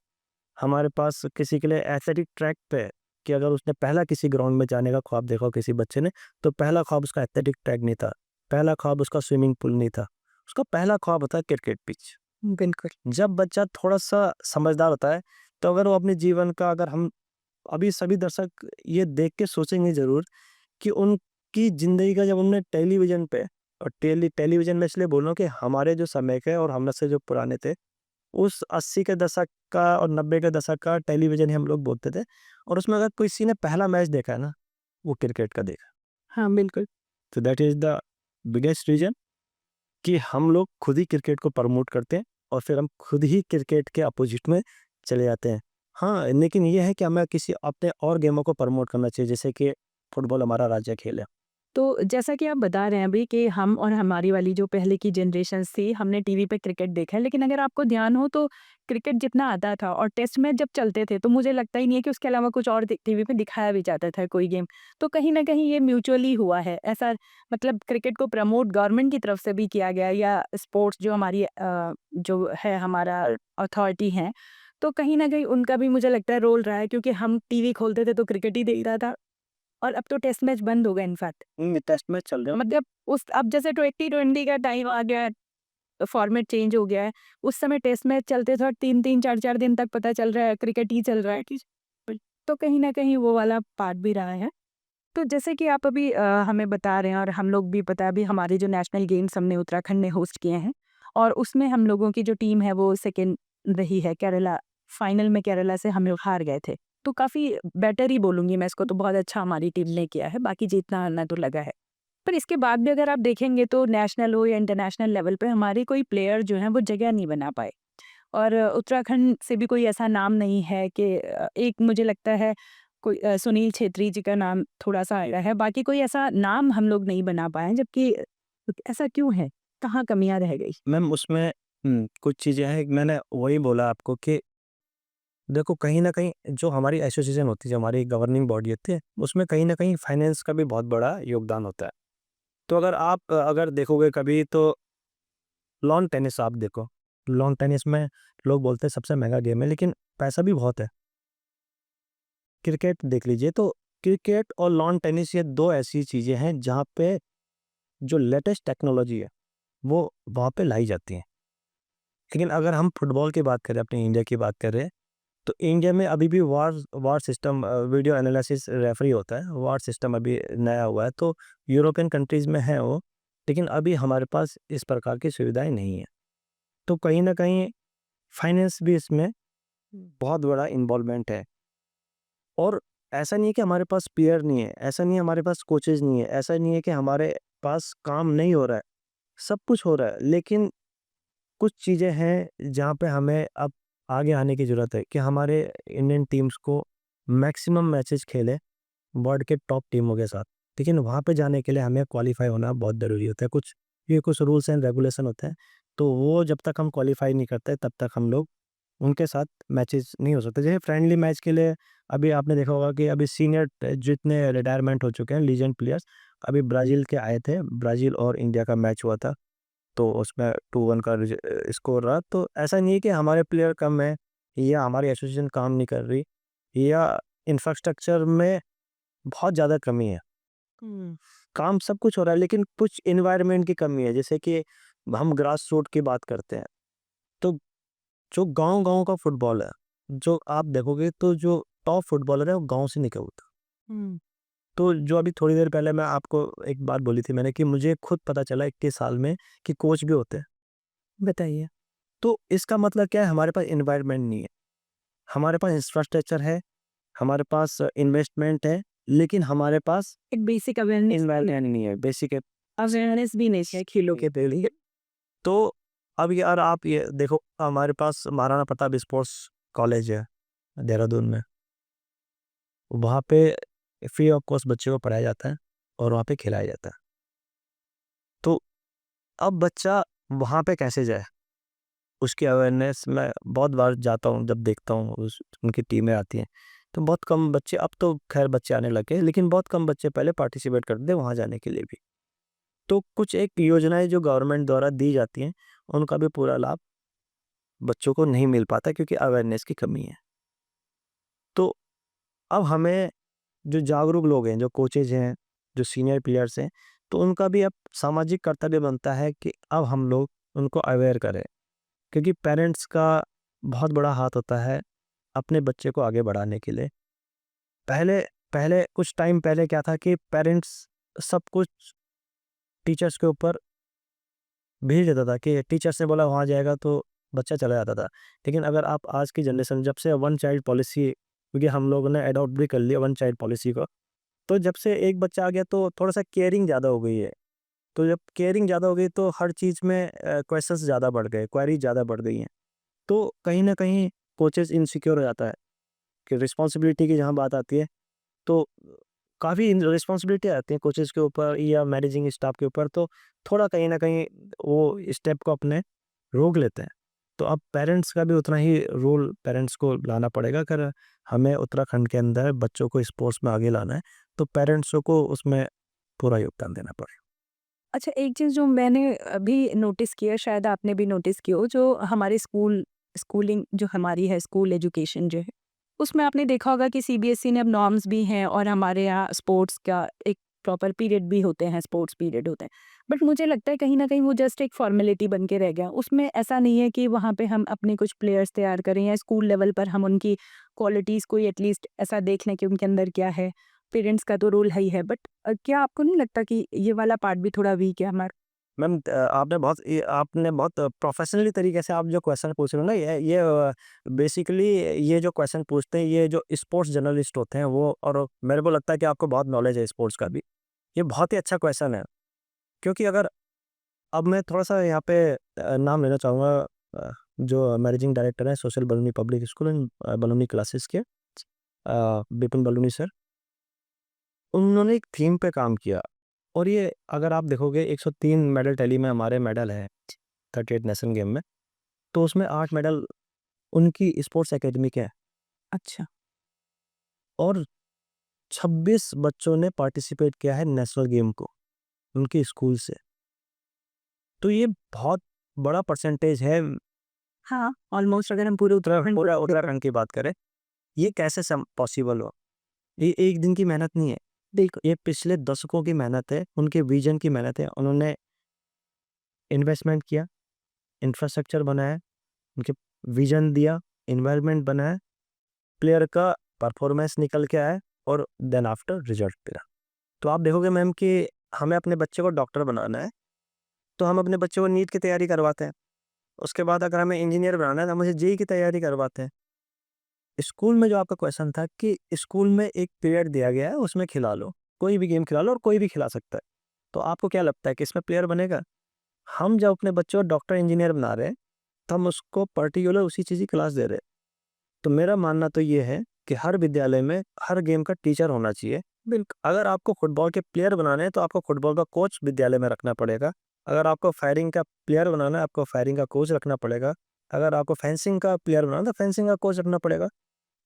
हमारे पास किसी के लिए एथलेटिक ट्रैक पे, कि अगर उसने पहला किसी ग्राउंड में जाने का ख्वाब देखा हो किसी बच्चे ने, तो पहला ख्वाब उसका एथलेटिक ट्रैक नहीं था, पहला ख्वाब उसका स्विमिंग पूल नहीं था, उसका पहला ख्वाब होता है क्रिकेट पिच। बिल्कुल। जब बच्चा थोड़ा-सा समझदार होता है, तो अगर वो अपने जीवन का, अगर हम अभी सभी दर्शक ये देख के सोचेंगे ज़रूर कि उनकी ज़िंदगी का, जब उन्होंने टेलीविज़न पे, और टेलीविज़न में इसलिए बोल रहा हूँ कि हमारे जो समय के और हम में से जो पुराने थे, उस 80 के दशक का और 90 के दशक का टेलीविज़न ही हम लोग बोलते थे, और उसमें अगर किसी ने पहला मैच देखा है ना, वो क्रिकेट का देखा। हाँ, बिल्कुल। तो that is the biggest reason कि हम लोग खुद ही क्रिकेट को प्रमोट करते हैं, और फिर हम खुद ही क्रिकेट के अपोज़िट में चले जाते हैं। हाँ, लेकिन ये है कि हमें किसी अपने और गेमों को प्रमोट करना चाहिए, जैसे कि फुटबॉल हमारा राज्य खेल है। तो जैसा कि आप बता रहे हैं अभी कि हम और हमारी वाली जो पहले की जनरेशन्स थी, हमने टीवी पे क्रिकेट देखा है, लेकिन अगर आपको ध्यान हो तो क्रिकेट जितना आता था और टेस्ट मैच जब चलते थे, तो मुझे लगता ही नहीं है कि उसके अलावा कुछ और टीवी पे दिखाया भी जाता था कोई गेम। तो कहीं न कहीं ये म्यूचुअली हुआ है। ऐसा मतलब क्रिकेट को प्रमोट गवर्नमेंट की तरफ से भी किया गया, या स्पोर्ट्स जो हमारी जो है हमारा अथॉरिटी है, तो कहीं न कहीं उनका भी मुझे लगता है रोल रहा है, क्योंकि हम टीवी खोलते थे तो क्रिकेट ही दिख रहा था, और अब तो टेस्ट मैच बंद हो गए इनफैक्ट। टेस्ट मैच चल रहे हैं। मतलब उस अब जैसे 2020 का टाइम आ गया है, फॉर्मेट चेंज हो गया है। उस समय टेस्ट मैच चलते थे और 3-3 4-4 दिन तक पता चल रहा है क्रिकेट ही चल रहा है। तो कहीं न कहीं वो वाला पार्ट भी रहा है। तो जैसे कि आप अभी हमें बता रहे हैं, और हम लोग भी पता है, अभी हमारे जो नेशनल गेम्स हमने उत्तराखंड में होस्ट किए हैं, और उसमें हम लोगों की जो टीम है वो सेकंड रही है। केरला फाइनल में केरला से हम लोग हार गए थे। तो काफ़ी बेटर ही बोलूँगी मैं इसको, तो बहुत अच्छा हमारी टीम ने किया है, बाकी जीतना हारना तो लगा है। पर इसके बाद भी अगर आप देखेंगे तो नेशनल हो या इंटरनेशनल लेवल पे हमारे कोई प्लेयर जो हैं वो जगह नहीं बना पाए। और उत्तराखंड से भी कोई ऐसा नाम नहीं है कि एक मुझे लगता है कोई सुनील छेत्री जी का नाम थोड़ा-सा आया है, बाकी कोई ऐसा नाम हम लोग नहीं बना पाए हैं, जबकि ऐसा क्यों है? कहाँ कमियाँ रह गई? मैम उसमें कुछ चीज़ें हैं, मैंने वही बोला आपको कि देखो कहीं न कहीं जो हमारी एसोसिएशन होती है, जो हमारी गवर्निंग बॉडी होती है, उसमें कहीं न कहीं फाइनेंस का भी बहुत बड़ा योगदान होता है। तो अगर आप अगर देखोगे कभी तो लॉन टेनिस आप देखो, लॉन टेनिस में लोग बोलते हैं सबसे महँगा गेम है, लेकिन पैसा भी बहुत है। क्रिकेट देख लीजिए, तो क्रिकेट और लॉन टेनिस ये 2 ऐसी चीज़ें हैं जहाँ पे जो लेटेस्ट टेक्नोलॉजी है, वो वहाँ पे लाई जाती है। लेकिन अगर हम फुटबॉल की बात करें, अपने इंडिया की बात करें, तो इंडिया में अभी भी वार वार सिस्टम वीडियो एनालिसिस रेफरी होता है, वार सिस्टम अभी नया हुआ है, तो यूरोपियन कंट्रीज़ में है वो, लेकिन अभी हमारे पास इस प्रकार की सुविधाएँ नहीं हैं। तो कहीं न कहीं फाइनेंस भी इसमें बहुत बड़ा इन्वॉल्वमेंट है। और ऐसा नहीं है कि हमारे पास प्लेयर नहीं है, ऐसा नहीं है हमारे पास कोचेज़ नहीं है, ऐसा नहीं है कि हमारे पास काम नहीं हो रहा है, सब कुछ हो रहा है, लेकिन कुछ चीज़ें हैं जहाँ पे हमें अब आगे आने की ज़रूरत है कि हमारे इंडियन टीम्स को मैक्सिमम मैचेस खेलें वर्ल्ड के टॉप टीमों के साथ। लेकिन वहाँ पे जाने के लिए हमें क्वालीफाई होना बहुत ज़रूरी होता है। कुछ रूल्स एंड रेगुलेशन होते हैं, तो वो जब तक हम क्वालीफाई नहीं करते तब तक हम लोग उनके साथ मैचेस नहीं हो सकते। जैसे फ्रेंडली मैच के लिए अभी आपने देखा होगा कि अभी सीनियर जितने रिटायरमेंट हो चुके हैं लीजेंड प्लेयर्स, अभी ब्राज़ील के आए थे, ब्राज़ील और इंडिया का मैच हुआ था। तो उसमें 2-1 का स्कोर रहा। तो ऐसा नहीं है कि हमारे प्लेयर कम है या हमारी एसोसिएशन काम नहीं कर रही या इंफ्रास्ट्रक्चर में बहुत ज़्यादा कमी है। काम सब कुछ हो रहा है, लेकिन कुछ एनवायरनमेंट की कमी है। जैसे कि हम ग्रास रूट की बात करते हैं, तो जो गाँव-गाँव का फुटबॉल है, जो आप देखोगे तो जो टॉप फुटबॉलर है वो गाँव से निकलता है। तो जो अभी थोड़ी देर पहले मैं आपको एक बात बोली थी मैंने कि मुझे खुद पता चला 21 साल में कि कोच भी होते हैं। बताइए। तो इसका मतलब क्या है, हमारे पास एनवायरनमेंट नहीं है, हमारे पास इंफ्रास्ट्रक्चर है, हमारे पास इन्वेस्टमेंट है, लेकिन हमारे पास एक बेसिक अवेयरनेस एनवायरनमेंट नहीं है, बेसिक है। अवेयरनेस भी नहीं है खेलों के प्रति। तो अब यार आप ये देखो, हमारे पास महाराणा प्रताप स्पोर्ट्स कॉलेज है देहरादून में, वहाँ पे फ्री ऑफ कॉस्ट बच्चे को पढ़ाया जाता है और वहाँ पे खिलाया जाता है। तो अब बच्चा वहाँ पे कैसे जाए? उसकी अवेयरनेस मैं बहुत बार जाता हूँ, जब देखता हूँ उनकी टीमें आती हैं, तो बहुत कम बच्चे, अब तो खैर बच्चे आने लगे हैं, लेकिन बहुत कम बच्चे पहले पार्टिसिपेट करते थे वहाँ जाने के लिए भी। तो कुछ एक योजनाएं जो गवर्नमेंट द्वारा दी जाती हैं, उनका भी पूरा लाभ बच्चों को नहीं मिल पाता क्योंकि अवेयरनेस की कमी है। तो अब हमें जो जागरूक लोग हैं, जो कोचेज हैं, जो सीनियर प्लेयर्स हैं, तो उनका भी अब सामाजिक कर्तव्य बनता है कि अब हम लोग उनको अवेयर करें, क्योंकि पेरेंट्स का बहुत बड़ा हाथ होता है अपने बच्चे को आगे बढ़ाने के लिए। पहले पहले कुछ टाइम पहले क्या था कि पेरेंट्स सब कुछ टीचर्स के ऊपर भेज देता था कि टीचर्स ने बोला वहाँ जाएगा तो बच्चा चला जाता था। लेकिन अगर आप आज की जनरेशन, जब से वन चाइल्ड पॉलिसी, क्योंकि हम लोगों ने अडॉप्ट भी कर लिया वन चाइल्ड पॉलिसी को, तो जब से एक बच्चा आ गया तो थोड़ा-सा केयरिंग ज़्यादा हो गई है। तो जब केयरिंग ज़्यादा हो गई तो हर चीज़ में क्वेश्चंस ज़्यादा बढ़ गए, क्वेरीज़ ज़्यादा बढ़ गई हैं। तो कहीं न कहीं कोचेज़ इनसिक्योर हो जाता है कि रिस्पॉन्सिबिलिटी की जहाँ बात आती है, तो काफ़ी रिस्पॉन्सिबिलिटी आती है कोचेज़ के ऊपर या मैनेजिंग स्टाफ के ऊपर, तो थोड़ा कहीं न कहीं वो स्टेप को अपने रोक लेते हैं। तो अब पेरेंट्स का भी उतना ही रोल पेरेंट्स को लाना पड़ेगा। अगर हमें उत्तराखंड के अंदर बच्चों को स्पोर्ट्स में आगे लाना है, तो पेरेंट्सों को उसमें पूरा योगदान देना पड़ेगा। अच्छा, एक चीज़ जो मैंने अभी नोटिस की है, शायद आपने भी नोटिस की हो, जो हमारे स्कूलिंग जो हमारी है, स्कूल एजुकेशन जो है, उसमें आपने देखा होगा कि सीबीएसई ने अब नॉर्म्स भी हैं और हमारे यहाँ स्पोर्ट्स का एक प्रॉपर पीरियड भी होते हैं, स्पोर्ट्स पीरियड होते हैं। बट मुझे लगता है कहीं न कहीं वो जस्ट एक फॉर्मेलिटी बन के रह गया। उसमें ऐसा नहीं है कि वहाँ पे हम अपने कुछ प्लेयर्स तैयार करें या स्कूल लेवल पर हम उनकी क्वालिटीज़ को एटलीस्ट ऐसा देख लें कि उनके अंदर क्या है। पेरेंट्स का तो रोल है ही है, बट क्या आपको नहीं लगता कि ये वाला पार्ट भी थोड़ा वीक है हमारा? मैम आपने बहुत प्रोफेशनली तरीके से आप जो क्वेश्चन पूछ रहे हो ना, ये बेसिकली ये जो क्वेश्चन पूछते हैं, ये जो स्पोर्ट्स जर्नलिस्ट होते हैं वो, और मेरे को लगता है कि आपको बहुत नॉलेज है स्पोर्ट्स का भी। ये बहुत ही अच्छा क्वेश्चन है, क्योंकि अगर अब मैं थोड़ा सा यहाँ पे नाम लेना चाहूँगा, जो मैनेजिंग डायरेक्टर हैं social Baluni public school and Baluni classes के, बिपिन बलूनी सर। उन्होंने एक थीम पे काम किया, और ये अगर आप देखोगे 103 मेडल टैली में हमारे मेडल हैं 38 नेशनल गेम में, तो उसमें 8 मेडल उनकी स्पोर्ट्स एकेडमी के हैं, अच्छा। और 26 बच्चों ने पार्टिसिपेट किया है नेशनल गेम को उनके स्कूल से। तो ये बहुत बड़ा परसेंटेज है। हाँ, ऑलमोस्ट अगर हम पूरे उत्तराखंड पूरा उत्तराखंड की बात करें, ये कैसे पॉसिबल हो? ये एक दिन की मेहनत नहीं है, बिल्कुल। ये पिछले दशकों की मेहनत है, उनके विजन की मेहनत है। उन्होंने इन्वेस्टमेंट किया, इंफ्रास्ट्रक्चर बनाया, उनके विजन दिया, इन्वायरमेंट बनाया, प्लेयर का परफॉर्मेंस निकल के आया, और देन आफ्टर रिजल्ट मिला। तो आप देखोगे मैम कि हमें अपने बच्चे को डॉक्टर बनाना है, तो हम अपने बच्चे को नीट की तैयारी करवाते हैं। उसके बाद अगर हमें इंजीनियर बनाना है तो हम उसे जेईई की तैयारी करवाते हैं। स्कूल में जो आपका क्वेश्चन था कि स्कूल में एक पीरियड दिया गया है, उसमें खिला लो, कोई भी गेम खिला लो, और कोई भी खिला सकता है। तो आपको क्या लगता है कि इसमें प्लेयर बनेगा? हम जब अपने बच्चे को डॉक्टर इंजीनियर बना रहे हैं, तो हम उसको पर्टिकुलर उसी चीज़ की क्लास दे रहे हैं। तो मेरा मानना तो ये है कि हर विद्यालय में हर गेम का टीचर होना चाहिए। बिल्कुल, अगर आपको फुटबॉल के प्लेयर बनाने हैं तो आपको फुटबॉल का कोच विद्यालय में रखना पड़ेगा। अगर आपको फायरिंग का प्लेयर बनाना है, आपको फायरिंग का कोच रखना पड़ेगा। अगर आपको फेंसिंग का प्लेयर बनाना है तो फेंसिंग का कोच रखना पड़ेगा।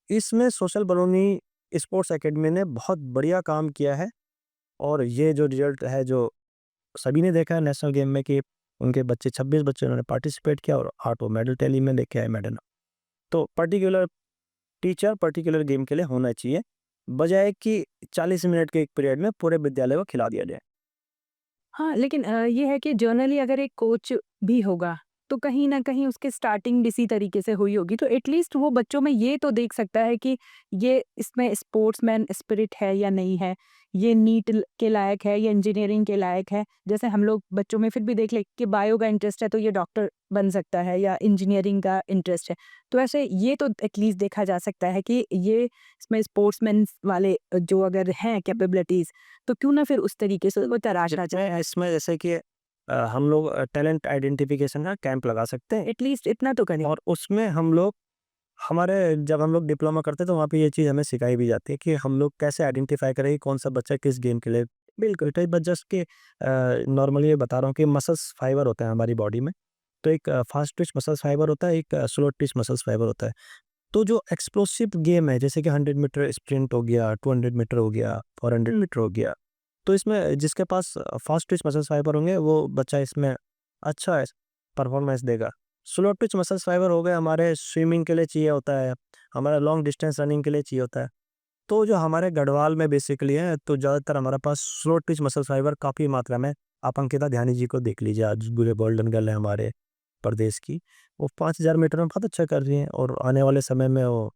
इसमें सोशल बलूनी स्पोर्ट्स एकेडमी ने बहुत बढ़िया काम किया है, और ये जो रिजल्ट है, जो सभी ने देखा है नेशनल गेम में, कि उनके बच्चे 26 बच्चे उन्होंने पार्टिसिपेट किया और 8 वो मेडल टैली में लेके आए मेडल। तो पर्टिकुलर टीचर पर्टिकुलर गेम के लिए होना चाहिए, बजाय कि 40 मिनट के एक पीरियड में पूरे विद्यालय को खिला दिया जाए। हाँ, लेकिन ये है कि जर्नली अगर एक कोच भी होगा, तो कहीं न कहीं उसकी स्टार्टिंग भी इसी तरीके से हुई होगी, तो एटलीस्ट वो बच्चों में ये तो देख सकता है कि ये इसमें स्पोर्ट्समैन स्पिरिट है या नहीं है, ये नीट के लायक है या इंजीनियरिंग के लायक है। जैसे हम लोग बच्चों में फिर भी देख ले कि बायो का इंटरेस्ट है तो ये डॉक्टर बन सकता है, या इंजीनियरिंग का इंटरेस्ट है। तो ऐसे ये तो एटलीस्ट देखा जा सकता है कि ये इसमें स्पोर्ट्समैन वाले जो अगर हैं कैपेबिलिटीज़, तो क्यों ना फिर उस तरीके से वो तराशा जाए। इसमें जैसे कि हम लोग टैलेंट आइडेंटिफिकेशन का कैंप लगा सकते हैं, एटलीस्ट इतना तो करें। और उसमें हम लोग हमारे जब हम लोग डिप्लोमा करते हैं तो वहाँ पे ये चीज़ हमें सिखाई भी जाती है कि हम लोग कैसे आइडेंटिफाई करें कि कौन सा बच्चा किस गेम के लिए। बिल्कुल, तो बस जस्ट कि नॉर्मली ये बता रहा हूँ कि मसल्स फाइबर होते हैं हमारी बॉडी में। तो एक फास्ट ट्विच मसल्स फाइबर होता है, एक स्लो ट्विच मसल्स फाइबर होता है। तो जो एक्सप्लोसिव गेम है, जैसे कि 100 मीटर स्प्रिंट हो गया, 200 मीटर हो गया, 400 मीटर हो गया, तो इसमें जिसके पास फास्ट ट्विच मसल्स फाइबर होंगे वो बच्चा इसमें अच्छा परफॉर्मेंस देगा। स्लो ट्विच मसल्स फाइबर हो गए हमारे स्विमिंग के लिए चाहिए होता है, हमारा लॉन्ग डिस्टेंस रनिंग के लिए चाहिए होता है। तो जो हमारे गढ़वाल में बेसिकली है, तो ज़्यादातर हमारे पास स्लो ट्विच मसल्स फाइबर काफ़ी मात्रा में। आप अंकिता ध्यानी जी को देख लीजिए, आज पूरे गोल्डन गर्ल है हमारे प्रदेश की। वो 5000 मीटर में बहुत अच्छा कर रही हैं, और आने वाले समय में वो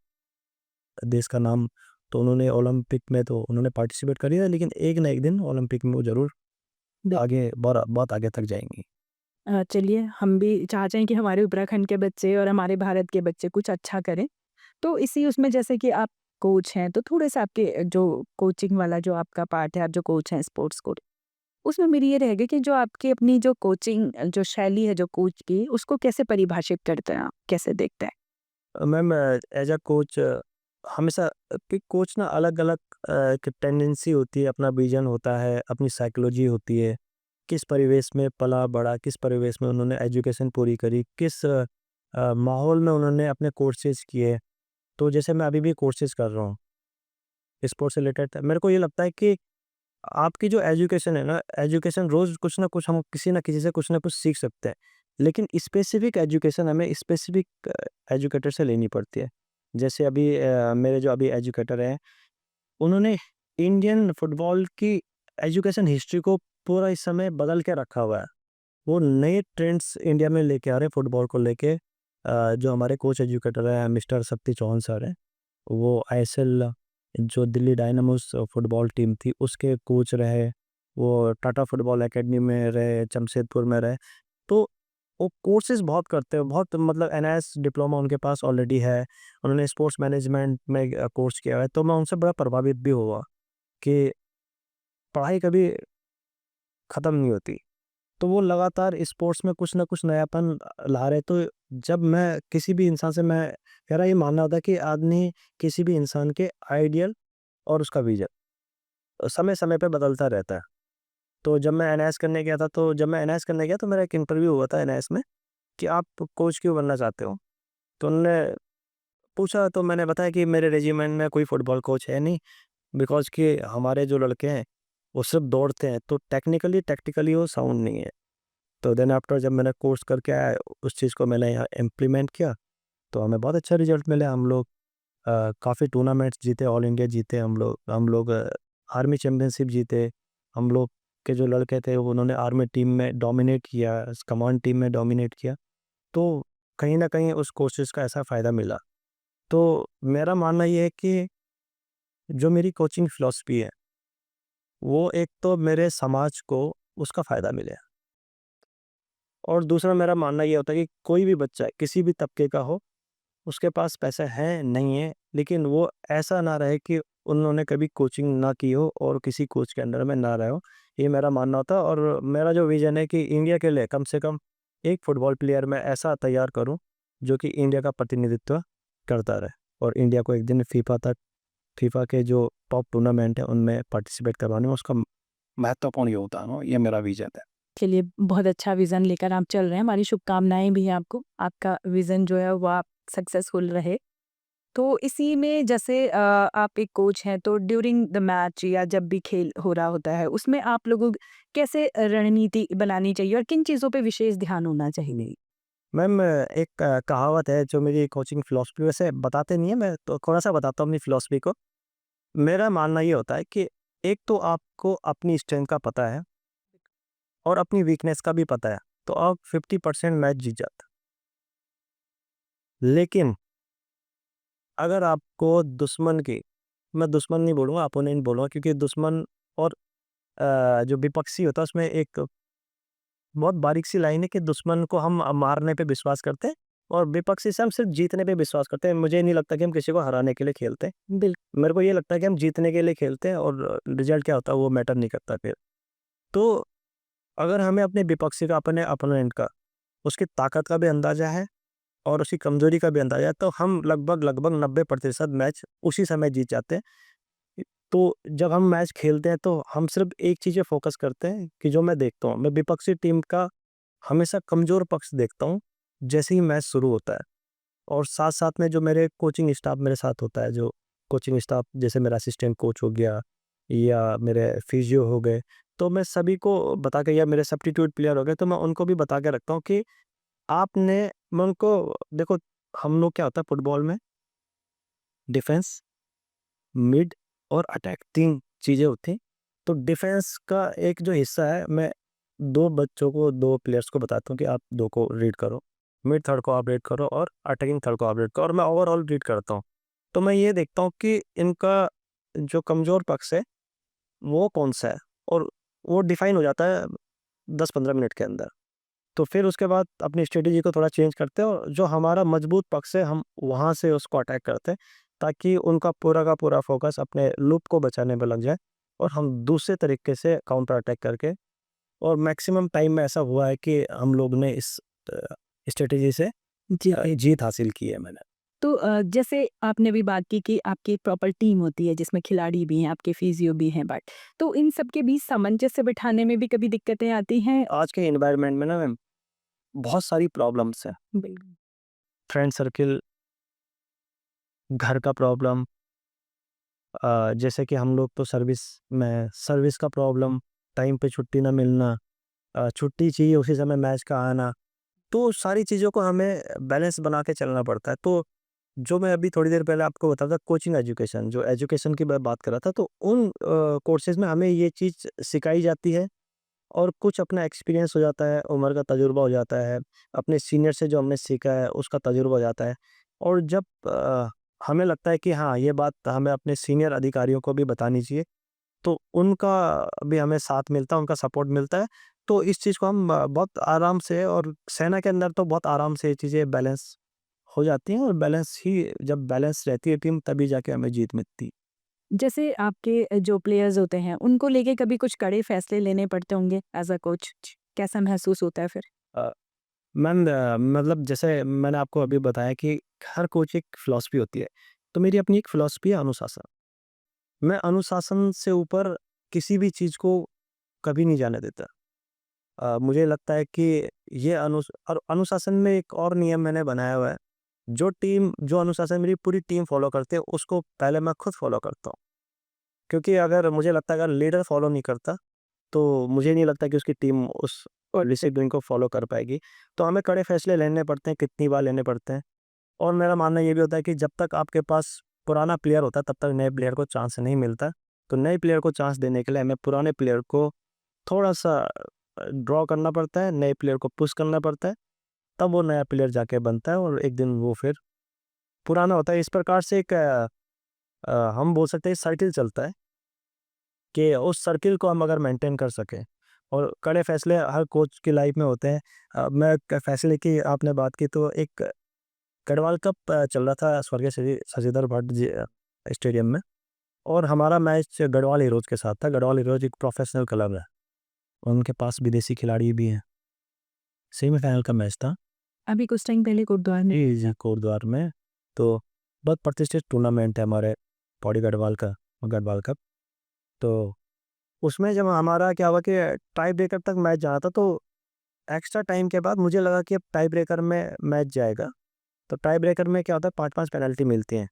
देश का नाम, तो उन्होंने ओलंपिक में तो उन्होंने पार्टिसिपेट करी है, लेकिन एक ना एक दिन ओलंपिक में वो ज़रूर आगे बहुत बहुत आगे तक जाएंगी। चलिए हम भी चाहते हैं कि हमारे उत्तराखंड के बच्चे और हमारे भारत के बच्चे कुछ अच्छा करें। तो इसी उसमें जैसे कि आप कोच हैं, तो थोड़े-सा आपके जो कोचिंग वाला जो आपका पार्ट है, आप जो कोच हैं स्पोर्ट्स कोच, उसमें मेरी ये रहेगी कि जो आपकी अपनी जो कोचिंग जो शैली है जो कोच की, उसको कैसे परिभाषित करते हैं आप? कैसे देखते हैं? मैम एज अ कोच हमेशा कि कोच ना अलग अलग एक टेंडेंसी होती है, अपना विजन होता है, अपनी साइकोलॉजी होती है, किस परिवेश में पला बड़ा, किस परिवेश में उन्होंने एजुकेशन पूरी करी, किस माहौल में उन्होंने अपने कोर्सेज किए। तो जैसे मैं अभी भी कोर्सेज कर रहा हूँ स्पोर्ट्स से रिलेटेड, मेरे को ये लगता है कि आपकी जो एजुकेशन है ना, एजुकेशन रोज़ कुछ ना कुछ हम किसी ना किसी से कुछ ना कुछ सीख सकते हैं, लेकिन स्पेसिफिक एजुकेशन हमें स्पेसिफिक एजुकेटर से लेनी पड़ती है। जैसे अभी मेरे जो अभी एजुकेटर हैं, उन्होंने इंडियन फुटबॉल की एजुकेशन हिस्ट्री को पूरा इस समय बदल के रखा हुआ है। वो नए ट्रेंड्स इंडिया में लेके आ रहे हैं फुटबॉल को लेके। जो हमारे कोच एजुकेटर हैं मिस्टर सत्ती चौहान सर हैं, वो आईएसएल जो दिल्ली डायनामोस फुटबॉल टीम थी उसके कोच रहे, वो टाटा फुटबॉल एकेडमी में रहे, जमशेदपुर में रहे। तो वो कोर्सेज बहुत करते हैं, बहुत मतलब एनआईएस डिप्लोमा उनके पास ऑलरेडी है, उन्होंने स्पोर्ट्स मैनेजमेंट में कोर्स किया है। तो मैं उनसे बड़ा प्रभावित भी हुआ कि पढ़ाई कभी ख़त्म नहीं होती। तो वो लगातार स्पोर्ट्स में कुछ ना कुछ नयापन ला रहे। तो जब मैं किसी भी इंसान से मैं मेरा ये मानना होता है कि आदमी किसी भी इंसान के आइडियल और उसका विज़न समय-समय पे बदलता रहता है। तो जब मैं एनआईएस करने गया था तो मेरा एक इंटरव्यू हुआ था एनआईएस में कि आप कोच क्यों बनना चाहते हो? तो उन्होंने पूछा तो मैंने बताया कि मेरे रेजिमेंट में कोई फुटबॉल कोच है नहीं, बिकॉज़ कि हमारे जो लड़के हैं वो सिर्फ़ दौड़ते हैं, तो टेक्निकली टैक्टिकली वो साउंड नहीं है। तो देन आफ्टर जब मैंने कोर्स करके आया, उस चीज़ को मैंने यहाँ इम्प्लीमेंट किया, तो हमें बहुत अच्छा रिज़ल्ट मिले। हम लोग काफ़ी टूर्नामेंट्स जीते, ऑल इंडिया जीते हम लोग आर्मी चैंपियनशिप जीते। हम लोग के जो लड़के थे वो उन्होंने आर्मी टीम में डोमिनेट किया, कमांड टीम में डोमिनेट किया। तो कहीं न कहीं उस कोर्सेज़ का ऐसा फ़ायदा मिला। तो मेरा मानना ये है कि जो मेरी कोचिंग फ़िलॉसफ़ी है, वो एक तो मेरे समाज को उसका फ़ायदा मिले, और दूसरा मेरा मानना ये होता है कि कोई भी बच्चा किसी भी तबके का हो, उसके पास पैसे हैं, नहीं है, लेकिन वो ऐसा ना रहे कि उन्होंने कभी कोचिंग ना की हो और किसी कोच के अंडर में ना रहे हो। ये मेरा मानना होता है, और मेरा जो विज़न है कि इंडिया के लिए कम से कम एक फुटबॉल प्लेयर मैं ऐसा तैयार करूँ, जो कि इंडिया का प्रतिनिधित्व करता रहे और इंडिया को एक दिन फीफा के जो टॉप टूर्नामेंट है, उनमें पार्टिसिपेट करवाने में उसका महत्वपूर्ण योगदान हो। ये मेरा विज़न है। के लिए बहुत अच्छा विज़न लेकर आप चल रहे हैं। हमारी शुभकामनाएँ भी हैं आपको। आपका विज़न जो है वो आप सक्सेसफुल रहे। तो इसी में जैसे आप एक कोच हैं तो ड्यूरिंग द मैच या जब भी खेल हो रहा होता है उसमें आप लोगों को कैसे रणनीति बनानी चाहिए और किन चीज़ों पे विशेष ध्यान होना चाहिए? मैम, एक कहावत है जो मेरी कोचिंग फ़िलॉसफ़ी वैसे बताते नहीं है, मैं तो थोड़ा-सा बताता हूँ अपनी फ़िलॉसफ़ी को। मेरा मानना ये होता है कि एक तो आपको अपनी स्ट्रेंथ का पता है और अपनी वीकनेस का भी पता है, तो आप 50% मैच जीत जाते हैं। लेकिन अगर आपको मैं दुश्मन नहीं बोलूँगा, अपोनेंट बोलूँगा, क्योंकि दुश्मन और जो विपक्षी होता है उसमें एक बहुत बारीक सी लाइन है कि दुश्मन को हम मारने पे विश्वास करते हैं और विपक्षी से हम सिर्फ जीतने पे विश्वास करते हैं। मुझे नहीं लगता कि हम किसी को हराने के लिए खेलते हैं। मेरे को ये लगता है कि हम जीतने के लिए खेलते हैं, और रिजल्ट क्या होता है वो मैटर नहीं करता फिर। तो अगर हमें अपने विपक्षी का, अपने अपोनेंट का, उसकी ताकत का भी अंदाज़ा है और उसकी कमज़ोरी का भी अंदाज़ा है, तो हम लगभग 90% मैच उसी समय जीत जाते हैं। तो जब हम मैच खेलते हैं तो हम सिर्फ़ एक चीज़ पे फ़ोकस करते हैं कि जो मैं देखता हूँ, मैं विपक्षी टीम का हमेशा कमज़ोर पक्ष देखता हूँ, जैसे ही मैच शुरू होता है। और साथ-साथ में जो मेरे कोचिंग स्टाफ़ मेरे साथ होता है, जो कोचिंग स्टाफ़ जैसे मेरा असिस्टेंट कोच हो गया या मेरे फिजियो हो गए, तो मैं सभी को बता के, या मेरे सब्स्टिट्यूट प्लेयर हो गए, तो मैं उनको भी बता के रखता हूँ कि आपने मैं उनको देखो, हम लोग क्या होता है फुटबॉल में, डिफेंस, मिड और अटैक 3 चीज़ें होती हैं। तो डिफेंस का एक जो हिस्सा है, मैं 2 प्लेयर्स को बताता हूँ कि आप 2 को रीड करो, मिड थर्ड को आप रीड करो और अटैकिंग थर्ड को आप रीड करो, और मैं ओवरऑल रीड करता हूँ। तो मैं ये देखता हूँ कि इनका जो कमज़ोर पक्ष है, वो कौन-सा है, और वो डिफ़ाइन हो जाता है 10-15 मिनट के अंदर। तो फिर उसके बाद अपनी स्ट्रेटेजी को थोड़ा चेंज करते हैं और जो हमारा मजबूत पक्ष है, हम वहाँ से उसको अटैक करते हैं, ताकि उनका पूरा का पूरा फ़ोकस अपने लूप को बचाने पे लग जाए और हम दूसरे तरीके से काउंटर अटैक करके, और मैक्सिमम टाइम में ऐसा हुआ है कि हम लोग ने इस स्ट्रेटेजी से जीत हासिल की है मैंने। तो जैसे आपने भी बात की कि आपकी एक प्रॉपर टीम होती है जिसमें खिलाड़ी भी हैं, आपके फिजियो भी हैं, बट तो इन सब के बीच सामंजस्य बिठाने में भी कभी दिक्कतें आती हैं? आज के एनवायरनमेंट में ना मैम, बहुत सारी प्रॉब्लम्स हैं। बिल्कुल। फ्रेंड सर्किल, घर का प्रॉब्लम, जैसे कि हम लोग तो सर्विस का प्रॉब्लम, टाइम पे छुट्टी ना मिलना, छुट्टी चाहिए उसी समय मैच का आना, तो सारी चीज़ों को हमें बैलेंस बना के चलना पड़ता है। तो जो मैं अभी थोड़ी देर पहले आपको बता था, कोचिंग एजुकेशन, जो एजुकेशन की मैं बात कर रहा था, तो उन कोर्सेज़ में हमें ये चीज़ सिखाई जाती है, और कुछ अपना एक्सपीरियंस हो जाता है, उम्र का तजुर्बा हो जाता है, अपने सीनियर से जो हमने सीखा है उसका तजुर्बा हो जाता है। और जब हमें लगता है कि हाँ, ये बात हमें अपने सीनियर अधिकारियों को भी बतानी चाहिए, तो उनका भी हमें साथ मिलता है, उनका सपोर्ट मिलता है। तो इस चीज़ को हम बहुत आराम से, और सेना के अंदर तो बहुत आराम से ये चीज़ें बैलेंस हो जाती हैं, और जब बैलेंस रहती है टीम, तभी जाके हमें जीत मिलती है। जैसे आपके जो प्लेयर्स होते हैं उनको लेके कभी कुछ कड़े फैसले लेने पड़ते होंगे एज अ कोच, कैसा महसूस होता है फिर? अ, मैम मतलब जैसे मैंने आपको अभी बताया कि हर कोच एक फ़िलॉसफ़ी होती है, तो मेरी अपनी एक फ़िलॉसफ़ी है अनुशासन। मैं अनुशासन से ऊपर किसी भी चीज़ को कभी नहीं जाने देता। मुझे लगता है कि ये अनुशासन में एक और नियम मैंने बनाया हुआ है, जो अनुशासन मेरी पूरी टीम फ़ॉलो करती है, उसको पहले मैं खुद फ़ॉलो करता हूँ। क्योंकि अगर मुझे लगता है अगर लीडर फ़ॉलो नहीं करता, तो मुझे नहीं लगता कि उसकी टीम उस डिसिप्लिन को फ़ॉलो कर पाएगी। तो हमें कड़े फैसले लेने पड़ते हैं, कितनी बार लेने पड़ते हैं। और मेरा मानना ये भी होता है कि जब तक आपके पास पुराना प्लेयर होता है, तब तक नए प्लेयर को चांस नहीं मिलता। तो नए प्लेयर को चांस देने के लिए हमें पुराने प्लेयर को थोड़ा-सा ड्रॉ करना पड़ता है, नए प्लेयर को पुश करना पड़ता है, तब वो नया प्लेयर जाके बनता है और एक दिन वो फिर पुराना होता है। इस प्रकार से एक हम बोल सकते हैं सर्किल चलता है कि उस सर्किल को हम अगर मेंटेन कर सकें और कड़े फैसले हर कोच की लाइफ में होते हैं। मैं फैसले की आपने बात की तो एक गढ़वाल कप चल रहा था स्वर्गीय श्री शशिधर भट्ट जी स्टेडियम में और हमारा मैच गढ़वाल हीरोज़ के साथ था। गढ़वाल हीरोज़ एक प्रोफेशनल क्लब है, उनके पास विदेशी खिलाड़ी भी हैं। सेमीफाइनल का मैच था। अभी कुछ टाइम पहले गुरुद्वारा में जी, कोटद्वार में। तो बहुत प्रतिष्ठित टूर्नामेंट है हमारे पौड़ी गढ़वाल का, गढ़वाल कप। तो उसमें जब हमारा क्या हुआ कि टाई ब्रेकर तक मैच जाना था, तो एक्स्ट्रा टाइम के बाद मुझे लगा कि अब टाई ब्रेकर में मैच जाएगा। तो टाई ब्रेकर में क्या होता है 5-5 पेनल्टी मिलती हैं।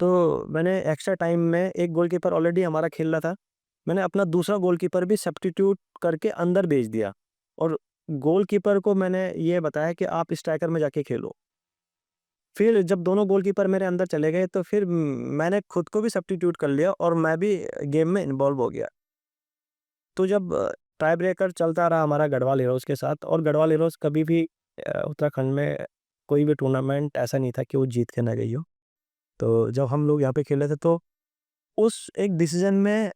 तो मैंने एक्स्ट्रा टाइम में एक गोलकीपर ऑलरेडी हमारा खेल रहा था। मैंने अपना दूसरा गोलकीपर भी सब्स्टिट्यूट करके अंदर भेज दिया और गोलकीपर को मैंने ये बताया कि आप स्ट्राइकर में जाके खेलो। फिर जब दोनों गोलकीपर मेरे अंदर चले गए तो फिर मैंने खुद को भी सब्स्टिट्यूट कर लिया और मैं भी गेम में इन्वॉल्व हो गया। तो जब टाई ब्रेकर चलता रहा हमारा गढ़वाल हीरोज़ के साथ और गढ़वाल हीरोज़ कभी भी उत्तराखंड में कोई भी टूर्नामेंट ऐसा नहीं था कि वो जीत के ना गई हो। तो जब हम लोग यहाँ पे खेले थे तो उस एक डिसीजन में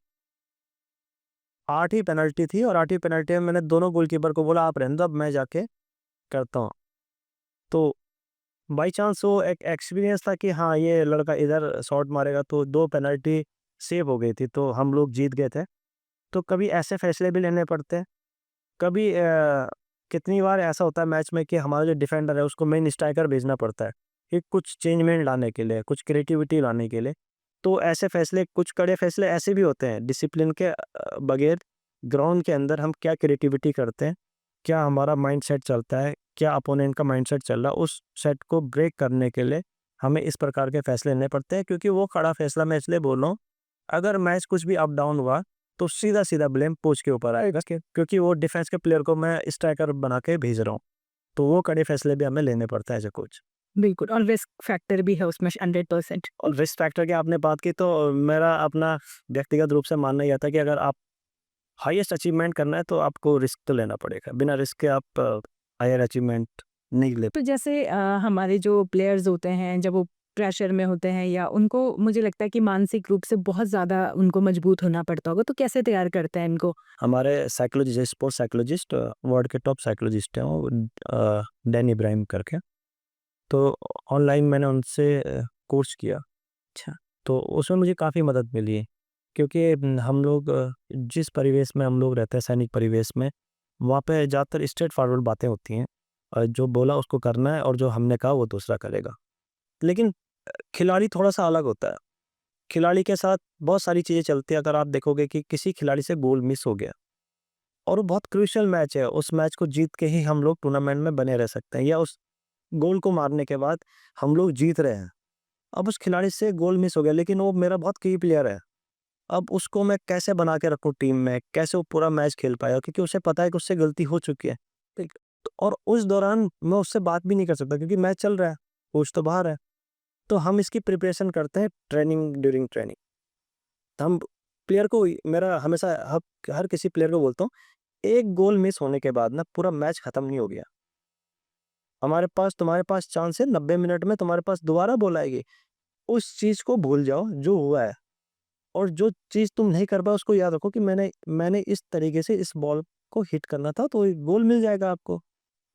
8 ही पेनल्टी थी और 8 ही पेनल्टी में मैंने दोनों गोलकीपर को बोला आप रहने दो, अब मैं जाके करता हूँ। तो बाई चांस वो एक एक्सपीरियंस था कि हाँ, ये लड़का इधर शॉट मारेगा तो 2 पेनल्टी सेव हो गई थी, तो हम लोग जीत गए थे। तो कभी ऐसे फैसले भी लेने पड़ते हैं। कभी कितनी बार ऐसा होता है मैच में कि हमारा जो डिफेंडर है उसको मेन स्ट्राइकर भेजना पड़ता है कि कुछ चेंजमेंट लाने के लिए, कुछ क्रिएटिविटी लाने के लिए। तो ऐसे फैसले कुछ कड़े फैसले ऐसे भी होते हैं डिसिप्लिन के बगैर ग्राउंड के अंदर हम क्या क्रिएटिविटी करते हैं, क्या हमारा माइंडसेट चलता है, क्या अपोनेंट का माइंडसेट चल रहा है, उस सेट को ब्रेक करने के लिए हमें इस प्रकार के फैसले लेने पड़ते हैं। क्योंकि वो कड़ा फैसला मैं इसलिए बोल रहा हूँ, अगर मैच कुछ भी अप डाउन हुआ तो सीधा-सीधा ब्लेम कोच के ऊपर आएगा क्योंकि वो डिफेंस के प्लेयर को मैं स्ट्राइकर बना के भेज रहा हूँ। तो वो कड़े फैसले भी हमें लेने पड़ता है एज़ अ कोच। बिल्कुल, और रिस्क फैक्टर भी है उसमें 100%। और रिस्क फैक्टर की आपने बात की तो मेरा अपना व्यक्तिगत रूप से मानना ये था कि अगर आप हाईएस्ट अचीवमेंट करना है तो आपको रिस्क तो लेना पड़ेगा। बिना रिस्क के आप हायर अचीवमेंट नहीं ले। तो जैसे हमारे जो प्लेयर्स होते हैं जब वो प्रेशर में होते हैं या उनको मुझे लगता है कि मानसिक रूप से बहुत ज़्यादा उनको मजबूत होना पड़ता होगा, तो कैसे तैयार करते हैं इनको? हमारे साइकोलॉजिस्ट स्पोर्ट्स साइकोलॉजिस्ट वर्ल्ड के टॉप साइकोलॉजिस्ट हैं वो डैन इब्राहिम करके। तो ऑनलाइन मैंने उनसे कोर्स किया। अच्छा। तो उसमें मुझे काफ़ी मदद मिली है क्योंकि हम लोग जिस परिवेश में हम लोग रहते हैं सैनिक परिवेश में, वहाँ पे ज़्यादातर स्ट्रेट फॉरवर्ड बातें होती हैं। जो बोला उसको करना है और जो हमने कहा वो दूसरा करेगा। लेकिन खिलाड़ी थोड़ा-सा अलग होता है। खिलाड़ी के साथ बहुत सारी चीज़ें चलती हैं। अगर आप देखोगे कि किसी खिलाड़ी से गोल मिस हो गया और वो बहुत क्रूशियल मैच है, उस मैच को जीत के ही हम लोग टूर्नामेंट में बने रह सकते हैं या उस गोल को मारने के बाद हम लोग जीत रहे हैं। अब उस खिलाड़ी से गोल मिस हो गया लेकिन वो मेरा बहुत की प्लेयर है। अब उसको मैं कैसे बना के रखूँ टीम में, कैसे वो पूरा मैच खेल पाएगा क्योंकि उसे पता है कि उससे गलती हो चुकी है। ठीक, और उस दौरान मैं उससे बात भी नहीं कर सकता क्योंकि मैच चल रहा है, कोच तो बाहर है। तो हम इसकी प्रिपरेशन करते हैं ट्रेनिंग ड्यूरिंग ट्रेनिंग। तो हम प्लेयर को मेरा हमेशा हर किसी प्लेयर को बोलता हूँ, एक गोल मिस होने के बाद ना पूरा मैच खत्म नहीं हो गया। तुम्हारे पास चांस है 90 मिनट में तुम्हारे पास दोबारा बॉल आएगी। उस चीज़ को भूल जाओ जो हुआ है और जो चीज़ तुम नहीं कर पाए उसको याद रखो कि मैंने मैंने इस तरीके से इस बॉल को हिट करना था तो गोल मिल जाएगा आपको।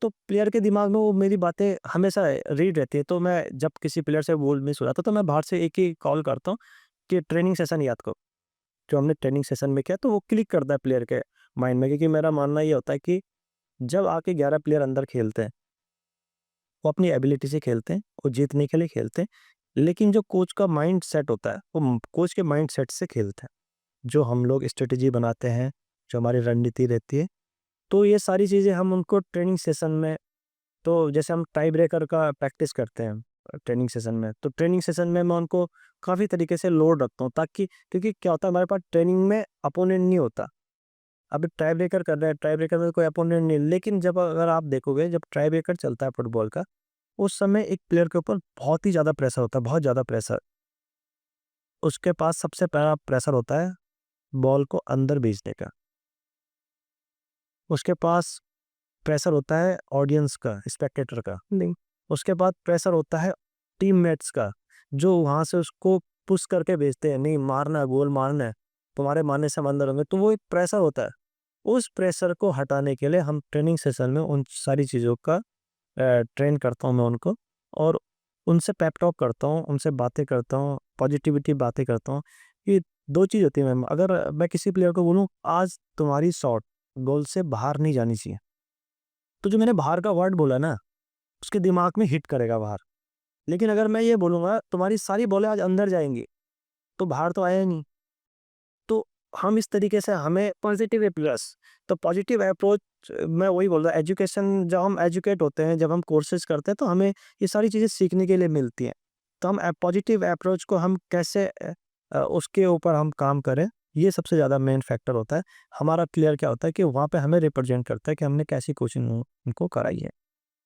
तो प्लेयर के दिमाग में वो मेरी बातें हमेशा रीड रहती है। तो मैं जब किसी प्लेयर से गोल मिस हो जाता है तो मैं बाहर से एक ही कॉल करता हूँ कि ट्रेनिंग सेशन याद करो, जो हमने ट्रेनिंग सेशन में किया, तो वो क्लिक करता है प्लेयर के माइंड में। क्योंकि मेरा मानना ये होता है कि जब आके 11 प्लेयर अंदर खेलते हैं, वो अपनी एबिलिटी से खेलते हैं, वो जीतने के लिए खेलते हैं, लेकिन जो कोच का माइंड सेट होता है, वो कोच के माइंड सेट से खेलते हैं। जो हम लोग स्ट्रेटेजी बनाते हैं, जो हमारी रणनीति रहती है, तो ये सारी चीज़ें हम उनको ट्रेनिंग सेशन में, तो जैसे हम टाई ब्रेकर का प्रैक्टिस करते हैं ट्रेनिंग सेशन में, तो ट्रेनिंग सेशन में मैं उनको काफ़ी तरीके से लोड रखता हूँ, ताकि क्योंकि क्या होता है, हमारे पास ट्रेनिंग में अपोनेंट नहीं होता। अभी टाई ब्रेकर कर रहे हैं, टाई ब्रेकर में कोई अपोनेंट नहीं, लेकिन जब अगर आप देखोगे, जब टाई ब्रेकर चलता है फुटबॉल का, उस समय एक प्लेयर के ऊपर बहुत ही ज़्यादा प्रेशर होता है, बहुत ज़्यादा प्रेशर। उसके पास सबसे पहला प्रेशर होता है बॉल को अंदर भेजने का। उसके पास प्रेशर होता है ऑडियंस का, स्पेक्टेटर का। नहीं, उसके बाद प्रेशर होता है टीममेट्स का, जो वहाँ से उसको पुश करके भेजते हैं, नहीं मारना है, गोल मारना है, तुम्हारे मारने से हम अंदर होंगे। तो वो एक प्रेशर होता है। उस प्रेशर को हटाने के लिए हम ट्रेनिंग सेशन में उन सारी चीज़ों का ट्रेन करता हूँ मैं उनको, और उनसे पेप टॉक करता हूँ, उनसे बातें करता हूँ, पॉजिटिविटी बातें करता हूँ। कि 2 चीज़ होती है मैम, अगर मैं किसी प्लेयर को बोलूँ आज तुम्हारी शॉट गोल से बाहर नहीं जानी चाहिए, तो जो मैंने बाहर का वर्ड बोला ना, उसके दिमाग में हिट करेगा बाहर। लेकिन अगर मैं ये बोलूँगा तुम्हारी सारी बॉलें आज अंदर जाएँगी, तो बाहर तो आया नहीं। तो हम इस तरीके से हमें पॉजिटिव प्लस, तो पॉजिटिव अप्रोच, मैं वही बोल रहा, एजुकेशन जब हम एजुकेट होते हैं, जब हम कोर्सेज करते हैं, तो हमें ये सारी चीज़ें सीखने के लिए मिलती हैं। तो हम पॉजिटिव अप्रोच को हम कैसे उसके ऊपर हम काम करें, ये सबसे ज़्यादा मेन फैक्टर होता है। हमारा प्लेयर क्या होता है कि वहाँ पे हमें रिप्रेजेंट करता है कि हमने कैसी कोचिंग उनको कराई है।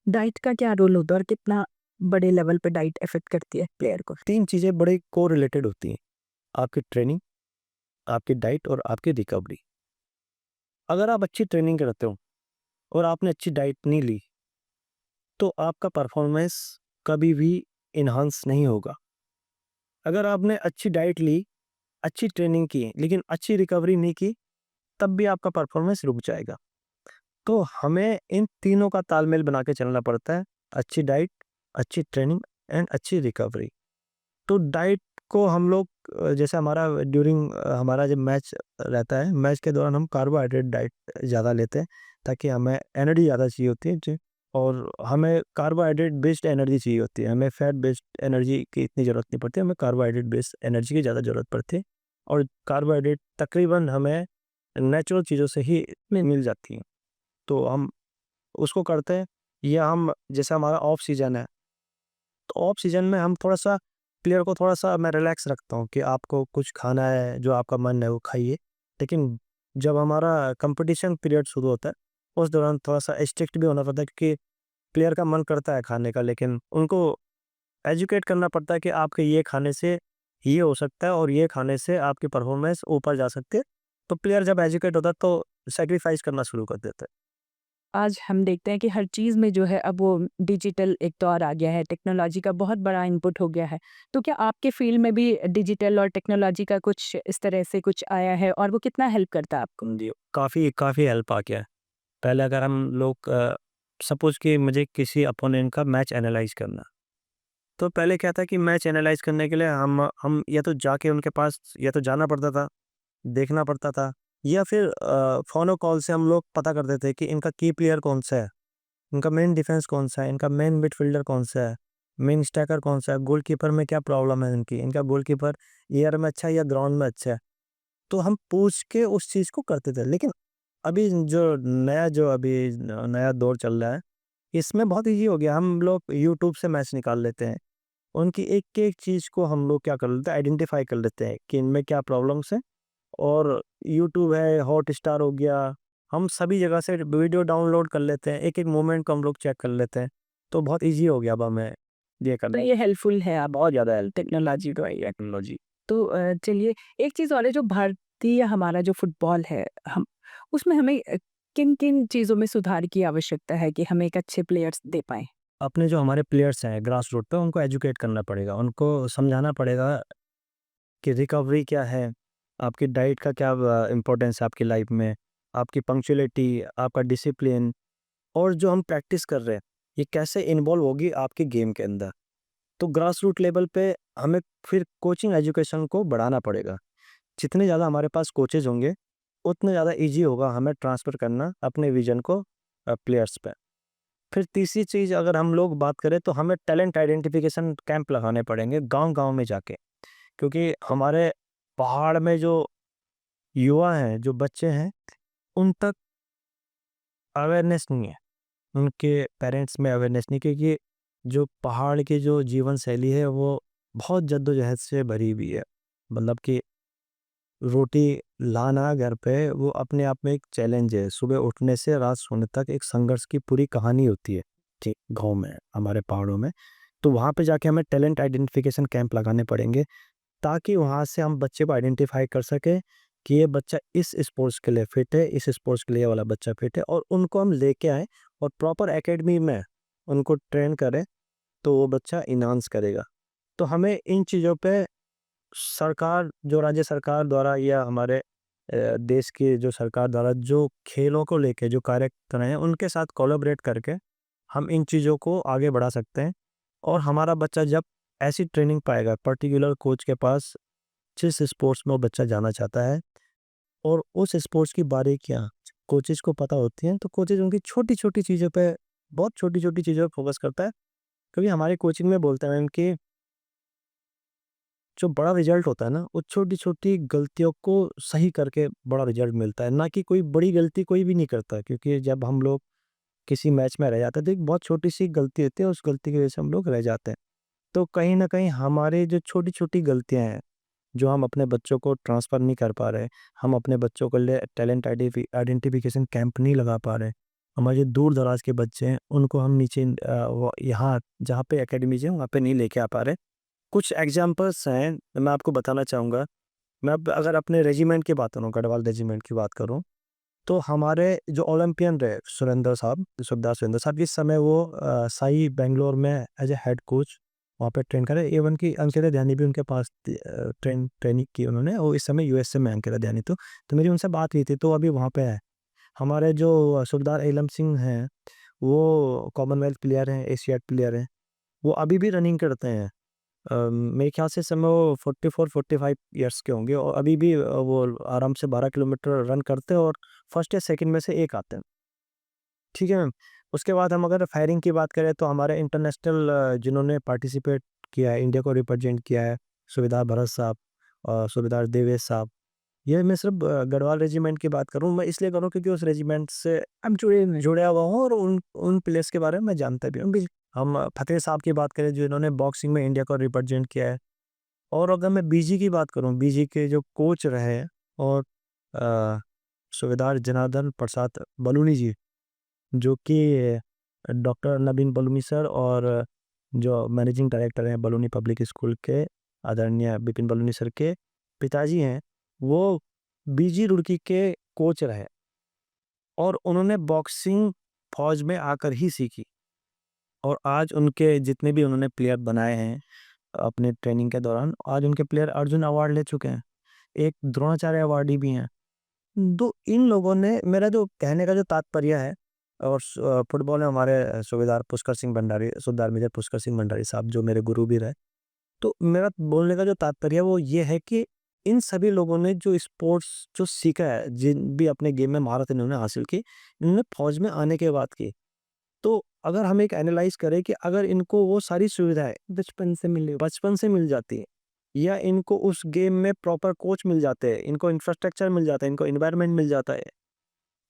डाइट का क्या रोल होता है और कितना बड़े लेवल पे डाइट इफेक्ट करती है प्लेयर को? 3 चीज़ें बड़े को रिलेटेड होती हैं, आपकी ट्रेनिंग, आपकी डाइट और आपकी रिकवरी। अगर आप अच्छी ट्रेनिंग करते हो और आपने अच्छी डाइट नहीं ली, तो आपका परफॉर्मेंस कभी भी इन्हांस नहीं होगा। अगर आपने अच्छी डाइट ली, अच्छी ट्रेनिंग की, लेकिन अच्छी रिकवरी नहीं की, तब भी आपका परफॉर्मेंस रुक जाएगा। तो हमें इन तीनों का तालमेल बना के चलना पड़ता है, अच्छी डाइट, अच्छी ट्रेनिंग एंड अच्छी रिकवरी। तो डाइट को हम लोग जैसे हमारा ड्यूरिंग हमारा जब मैच रहता है, मैच के दौरान हम कार्बोहाइड्रेट डाइट ज़्यादा लेते हैं, ताकि हमें एनर्जी ज़्यादा चाहिए होती है जी, और हमें कार्बोहाइड्रेट बेस्ड एनर्जी चाहिए होती है, हमें फैट बेस्ड एनर्जी की इतनी ज़रूरत नहीं पड़ती, हमें कार्बोहाइड्रेट बेस्ड एनर्जी की ज़्यादा ज़रूरत पड़ती है। और कार्बोहाइड्रेट तकरीबन हमें नेचुरल चीज़ों से ही मिल जाती हैं, तो हम उसको करते हैं। या हम जैसे हमारा ऑफ सीजन है, तो ऑफ सीजन में हम थोड़ा-सा प्लेयर को थोड़ा-सा मैं रिलैक्स रखता हूँ कि आपको कुछ खाना है, जो आपका मन है वो खाइए। लेकिन जब हमारा कंपटीशन पीरियड शुरू होता है, उस दौरान थोड़ा-सा स्ट्रिक्ट भी होना पड़ता है, क्योंकि प्लेयर का मन करता है खाने का, लेकिन उनको एजुकेट करना पड़ता है कि आपके ये खाने से ये हो सकता है और ये खाने से आपकी परफॉर्मेंस ऊपर जा सकती है। तो प्लेयर जब एजुकेट होता है, तो सैक्रिफाइस करना शुरू कर देता है। आज हम देखते हैं कि हर चीज़ में जो है अब वो डिजिटल एक दौर आ गया है, टेक्नोलॉजी का बहुत बड़ा इनपुट हो गया है। तो क्या आपके फ़ील्ड में भी डिजिटल और टेक्नोलॉजी का कुछ इस तरह से कुछ आया है और वो कितना हेल्प करता है आपको? जी, काफ़ी हेल्प आ गया है। पहले अगर हम लोग सपोज़ कि मुझे किसी अपोनेंट का मैच एनालाइज़ करना, तो पहले क्या था कि मैच एनालाइज़ करने के लिए हम या तो जाके उनके पास या तो जाना पड़ता था, देखना पड़ता था, या फिर फ़ोन और कॉल से हम लोग पता करते थे कि इनका की प्लेयर कौन-सा है, इनका मेन डिफेंस कौन-सा है, इनका मेन मिडफ़ील्डर कौन-सा है, मेन स्ट्राइकर कौन-सा है, गोलकीपर में क्या प्रॉब्लम है इनकी, इनका गोलकीपर एयर में अच्छा है या ग्राउंड में अच्छा है। तो हम पूछ के उस चीज़ को करते थे। लेकिन अभी जो अभी नया दौर चल रहा है, इसमें बहुत ईज़ी हो गया। हम लोग यूट्यूब से मैच निकाल लेते हैं। उनकी एक-एक चीज़ को हम लोग क्या कर लेते हैं, आइडेंटिफ़ाई कर लेते हैं कि इनमें क्या प्रॉब्लम्स हैं। और यूट्यूब है, हॉटस्टार हो गया, हम सभी जगह से वीडियो डाउनलोड कर लेते हैं, एक-एक मोमेंट को हम लोग चेक कर लेते हैं। तो बहुत ईज़ी हो गया अब हमें ये तो करना। ये हेल्पफुल है आप बहुत ज़्यादा हेल्प टेक्नोलॉजी को आई है। टेक्नोलॉजी। तो चलिए एक चीज़ और है जो भारतीय हमारा जो फुटबॉल है हम उसमें हमें किन-किन चीज़ों में सुधार की आवश्यकता है कि हम एक अच्छे प्लेयर्स दे पाएँ? अपने जो हमारे प्लेयर्स हैं ग्रास रूट पे, उनको एजुकेट करना पड़ेगा, उनको समझाना पड़ेगा कि रिकवरी क्या है, आपकी डाइट का क्या इम्पोर्टेंस है आपकी लाइफ में, आपकी पंक्चुअलिटी, आपका डिसिप्लिन, और जो हम प्रैक्टिस कर रहे हैं, ये कैसे इन्वॉल्व होगी आपके गेम के अंदर। तो ग्रास रूट लेवल पे हमें फिर कोचिंग एजुकेशन को बढ़ाना पड़ेगा। जितने ज़्यादा हमारे पास कोचेज़ होंगे, उतने ज़्यादा ईज़ी होगा हमें ट्रांसफ़र करना अपने विज़न को प्लेयर्स पे। फिर तीसरी चीज़ अगर हम लोग बात करें तो हमें टैलेंट आइडेंटिफिकेशन कैंप लगाने पड़ेंगे गाँव-गाँव में जाके। क्योंकि हमारे पहाड़ में जो युवा हैं, जो बच्चे हैं, उन तक अवेयरनेस नहीं है। उनके पेरेंट्स में अवेयरनेस नहीं, क्योंकि जो पहाड़ की जो जीवन शैली है वो बहुत जद्दोजहद से भरी हुई है। मतलब कि रोटी लाना घर पे वो अपने आप में एक चैलेंज है। सुबह उठने से रात सोने तक एक संघर्ष की पूरी कहानी होती है, ठीक गाँव में, हमारे पहाड़ों में। तो वहाँ पे जाके हमें टैलेंट आइडेंटिफिकेशन कैंप लगाने पड़ेंगे, ताकि वहाँ से हम बच्चे को आइडेंटिफाई कर सकें कि ये बच्चा इस स्पोर्ट्स के लिए फिट है, इस स्पोर्ट्स के लिए ये वाला बच्चा फिट है, और उनको हम लेके आएँ और प्रॉपर एकेडमी में उनको ट्रेन करें, तो वो बच्चा इन्हांस करेगा। तो हमें इन चीज़ों पे सरकार, जो राज्य सरकार द्वारा या हमारे देश की जो सरकार द्वारा जो खेलों को लेके जो कार्य कर रहे हैं, उनके साथ कोलैबोरेट करके हम इन चीज़ों को आगे बढ़ा सकते हैं। और हमारा बच्चा जब ऐसी ट्रेनिंग पाएगा पर्टिकुलर कोच के पास, जिस स्पोर्ट्स में वो बच्चा जाना चाहता है, और उस स्पोर्ट्स की बारीकियाँ कोचेज़ को पता होती हैं, तो कोचेज़ उनकी छोटी-छोटी चीज़ों पे, बहुत छोटी-छोटी चीज़ों पे फ़ोकस करता है। क्योंकि हमारी कोचिंग में बोलते हैं मैम कि जो बड़ा रिज़ल्ट होता है ना, वो छोटी-छोटी गलतियों को सही करके बड़ा रिज़ल्ट मिलता है, ना कि कोई बड़ी गलती कोई भी नहीं करता। क्योंकि जब हम लोग किसी मैच में रह जाते हैं, तो एक बहुत छोटी-सी गलती होती है, उस गलती की वजह से हम लोग रह जाते हैं। तो कहीं न कहीं हमारे जो छोटी-छोटी गलतियाँ हैं, जो हम अपने बच्चों को ट्रांसफ़र नहीं कर पा रहे, हम अपने बच्चों के लिए टैलेंट आइडेंटिफिकेशन कैंप नहीं लगा पा रहे, हमारे जो दूर-दराज़ के बच्चे हैं, उनको हम नीचे वो यहाँ जहाँ पे अकेडमीज़ हैं, वहाँ पे नहीं लेके आ पा रहे। कुछ एग्ज़ाम्पल्स हैं, मैं आपको बताना चाहूँगा। मैं अब अगर अपने रेजिमेंट की बात करूँ, गढ़वाल रेजिमेंट की बात करूँ, तो हमारे जो ओलंपियन रहे सुरेंद्र साहब, सरदार सुरेंद्र साहब, इस समय वो साई बैंगलोर में एज ए हेड कोच वहाँ पे ट्रेन कर रहे हैं। इवन कि अंकिता ध्यानी भी उनके पास ट्रेनिंग की उन्होंने, और इस समय यूएसए में अंकिता ध्यानी। तो मेरी उनसे बात हुई थी, तो अभी वहाँ पे है। हमारे जो सरदार एलम सिंह हैं, वो कॉमनवेल्थ प्लेयर हैं, एशियाड प्लेयर हैं, वो अभी भी रनिंग करते हैं। मेरे ख्याल से इस समय वो 44-45 इयर्स के होंगे, और अभी भी वो आराम से 12 किलोमीटर रन करते हैं, और फर्स्ट या सेकंड में से एक आते हैं। ठीक है मैम। उसके बाद हम अगर फायरिंग की बात करें, तो हमारे इंटरनेशनल जिन्होंने पार्टिसिपेट किया है, इंडिया को रिप्रेजेंट किया है, सूबेदार भरत साहब और सूबेदार देवेश साहब। ये मैं सिर्फ गढ़वाल रेजिमेंट की बात करूँ, मैं इसलिए करूँ क्योंकि उस रेजिमेंट से हम जुड़ा हुआ हूँ, और उन उन प्लेयर्स के बारे में मैं जानता भी हूँ। हम फतेह साहब की बात करें, जो इन्होंने बॉक्सिंग में इंडिया को रिप्रेजेंट किया है। और अगर मैं बीजी की बात करूँ, बीजी के जो कोच रहे हैं, और अ, सूबेदार जनार्दन प्रसाद बलूनी जी, जो कि डॉक्टर नवीन बलूनी सर, और जो मैनेजिंग डायरेक्टर हैं बलूनी पब्लिक स्कूल के, आदरणीय बिपिन बलूनी सर के पिताजी हैं, वो बीजी रुड़की के कोच रहे, और उन्होंने बॉक्सिंग फौज में आकर ही सीखी। और आज उनके जितने भी उन्होंने प्लेयर बनाए हैं अपने ट्रेनिंग के दौरान, आज उनके प्लेयर अर्जुन अवार्ड ले चुके हैं, एक द्रोणाचार्य अवार्डी भी हैं। तो इन लोगों ने, मेरा जो कहने का जो तात्पर्य है, और फुटबॉल में हमारे सूबेदार पुष्कर सिंह भंडारी, सूबेदार मेजर पुष्कर सिंह भंडारी साहब, जो मेरे गुरु भी रहे। तो मेरा बोलने का जो तात्पर्य है वो ये है कि इन सभी लोगों ने जो स्पोर्ट्स जो सीखा है, जिन भी अपने गेम में महारत इन्होंने हासिल की, इन्होंने फौज में आने के बाद की। तो अगर हम एक एनालाइज करें कि अगर इनको वो सारी सुविधाएं बचपन से मिल जाती है, या इनको उस गेम में प्रॉपर कोच मिल जाते हैं, इनको इंफ्रास्ट्रक्चर मिल जाता है, इनको एनवायरनमेंट मिल जाता है,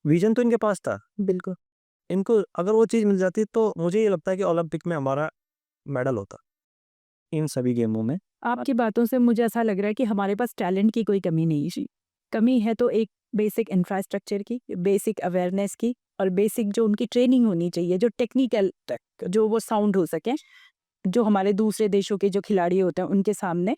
विजन तो इनके पास था, बिल्कुल। इनको अगर वो चीज़ मिल जाती, तो मुझे ये लगता है कि ओलंपिक में हमारा मेडल होता इन सभी गेमों में। आपकी बातों से मुझे ऐसा लग रहा है कि हमारे पास टैलेंट की कोई कमी नहीं है। कमी है तो एक बेसिक इंफ्रास्ट्रक्चर की, बेसिक अवेयरनेस की, और बेसिक जो उनकी ट्रेनिंग होनी चाहिए, जो टेक्निकल तक जो वो साउंड हो सके, जो हमारे दूसरे देशों के जो खिलाड़ी होते हैं उनके सामने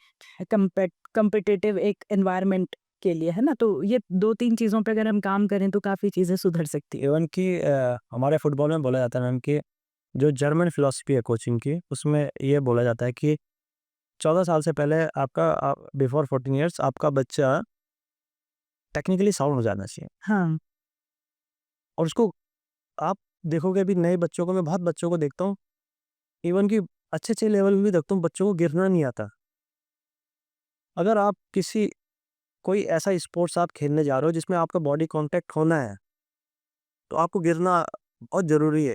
कम्पिटिटिव एक एनवायरनमेंट के लिए, है ना। तो ये 2-3 चीज़ों पे अगर हम काम करें तो काफ़ी चीज़ें सुधर सकती है। इवन कि हमारे फुटबॉल में बोला जाता है मैम कि जो जर्मन फिलॉसफी है कोचिंग की, उसमें ये बोला जाता है कि 14 साल से पहले आपका बिफोर 14 इयर्स आपका बच्चा टेक्निकली साउंड हो जाना चाहिए। हाँ, और उसको आप देखोगे, अभी नए बच्चों को, मैं बहुत बच्चों को देखता हूँ, इवन कि अच्छे लेवल में भी देखता हूँ बच्चों को गिरना नहीं आता। अगर आप कोई ऐसा स्पोर्ट्स आप खेलने जा रहे हो जिसमें आपका बॉडी कांटेक्ट होना है, तो आपको गिरना बहुत ज़रूरी है।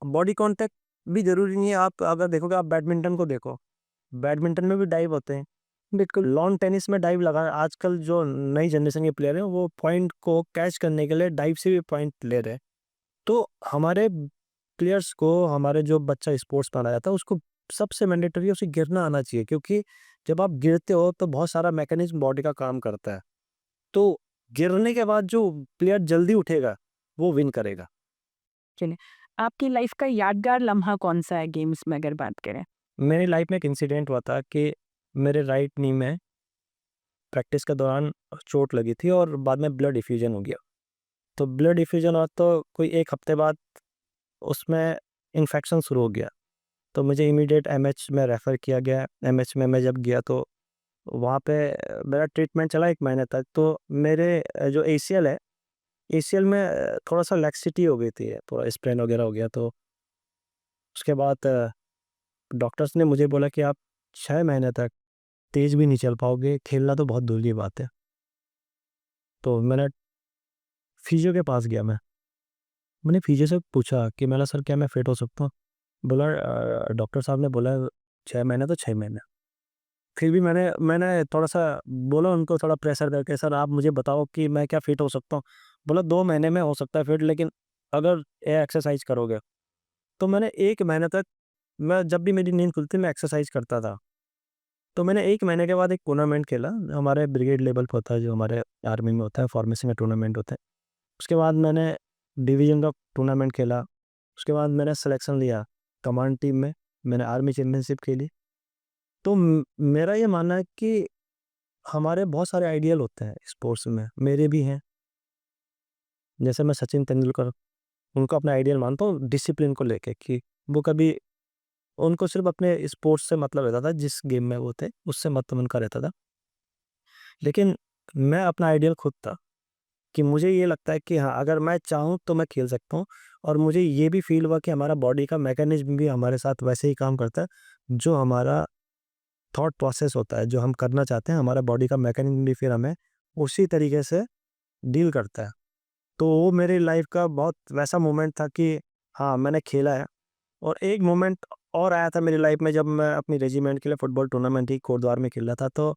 बॉडी कांटेक्ट भी ज़रूरी नहीं है, आप अगर देखोगे, आप बैडमिंटन को देखो, बैडमिंटन में भी डाइव होते हैं। बिल्कुल। लॉन टेनिस में डाइव लगा, आजकल जो नई जनरेशन के प्लेयर हैं वो पॉइंट को कैच करने के लिए डाइव से भी पॉइंट ले रहे हैं। तो हमारे प्लेयर्स को, हमारे जो बच्चा स्पोर्ट्स में आना जाता है उसको सबसे मैंडेटरी उसे गिरना आना चाहिए, क्योंकि जब आप गिरते हो तो बहुत सारा मैकेनिज्म बॉडी का काम करता है। तो गिरने के बाद जो प्लेयर जल्दी उठेगा वो विन करेगा। चलिए, आपकी लाइफ का यादगार लम्हा कौन-सा है गेम्स में अगर बात करें? मेरी लाइफ में एक इंसिडेंट हुआ था कि मेरे राइट नी में प्रैक्टिस के दौरान चोट लगी थी और बाद में ब्लड इफ्यूजन हो गया। तो ब्लड इफ्यूजन हुआ तो कोई 1 हफ्ते बाद उसमें इन्फेक्शन शुरू हो गया। तो मुझे इमीडिएट एमएच में रेफ़र किया गया। एमएच में मैं जब गया तो वहाँ पे मेरा ट्रीटमेंट चला 1 महीने तक। तो मेरे जो एसीएल है, एसीएल में थोड़ा-सा लैक्सिटी हो गई थी, थोड़ा स्प्रेन वगैरह हो गया। तो उसके बाद डॉक्टर्स ने मुझे बोला कि आप 6 महीने तक तेज़ भी नहीं चल पाओगे, खेलना तो बहुत दूर की बात है। तो मैंने फिजियो के पास गया मैं। मैंने फिजियो से पूछा कि मैंने सर क्या मैं फिट हो सकता हूँ? बोला डॉक्टर साहब ने बोला 6 महीने तो 6 महीने। फिर भी मैंने थोड़ा-सा बोला उनको, थोड़ा प्रेशर करके, सर आप मुझे बताओ कि मैं क्या फिट हो सकता हूँ? बोला 2 महीने में हो सकता है फिट, लेकिन अगर ये एक्सरसाइज़ करोगे। तो मैंने 1 महीने तक, मैं जब भी मेरी नींद खुलती मैं एक्सरसाइज़ करता था। तो मैंने 1 महीने के बाद एक टूर्नामेंट खेला, हमारे ब्रिगेड लेवल पे होता है, जो हमारे आर्मी में होता है, फार्मेसी में टूर्नामेंट होते हैं। उसके बाद मैंने डिवीज़न का टूर्नामेंट खेला। उसके बाद मैंने सिलेक्शन लिया कमांड टीम में, मैंने आर्मी चैंपियनशिप खेली। तो मेरा ये मानना है कि हमारे बहुत सारे आइडियल होते हैं स्पोर्ट्स में, मेरे भी हैं। जैसे मैं सचिन तेंदुलकर, उनको अपना आइडियल मानता हूँ डिसिप्लिन को लेके, कि वो कभी, उनको सिर्फ़ अपने स्पोर्ट्स से मतलब रहता था, जिस गेम में वो थे, उससे मतलब उनका रहता था। लेकिन मैं अपना आइडियल खुद था कि मुझे ये लगता है कि हाँ, अगर मैं चाहूँ तो मैं खेल सकता हूँ। और मुझे ये भी फ़ील हुआ कि हमारा बॉडी का मैकेनिज़्म भी हमारे साथ वैसे ही काम करता है, जो हमारा थॉट प्रोसेस होता है, जो हम करना चाहते हैं, हमारा बॉडी का मैकेनिज़्म भी फिर हमें उसी तरीके से डील करता है। तो वो मेरी लाइफ़ का बहुत वैसा मोमेंट था कि हाँ, मैंने खेला है। और एक मोमेंट और आया था मेरी लाइफ़ में, जब मैं अपनी रेजिमेंट के लिए फुटबॉल टूर्नामेंट ही कोटद्वार में खेल रहा था। तो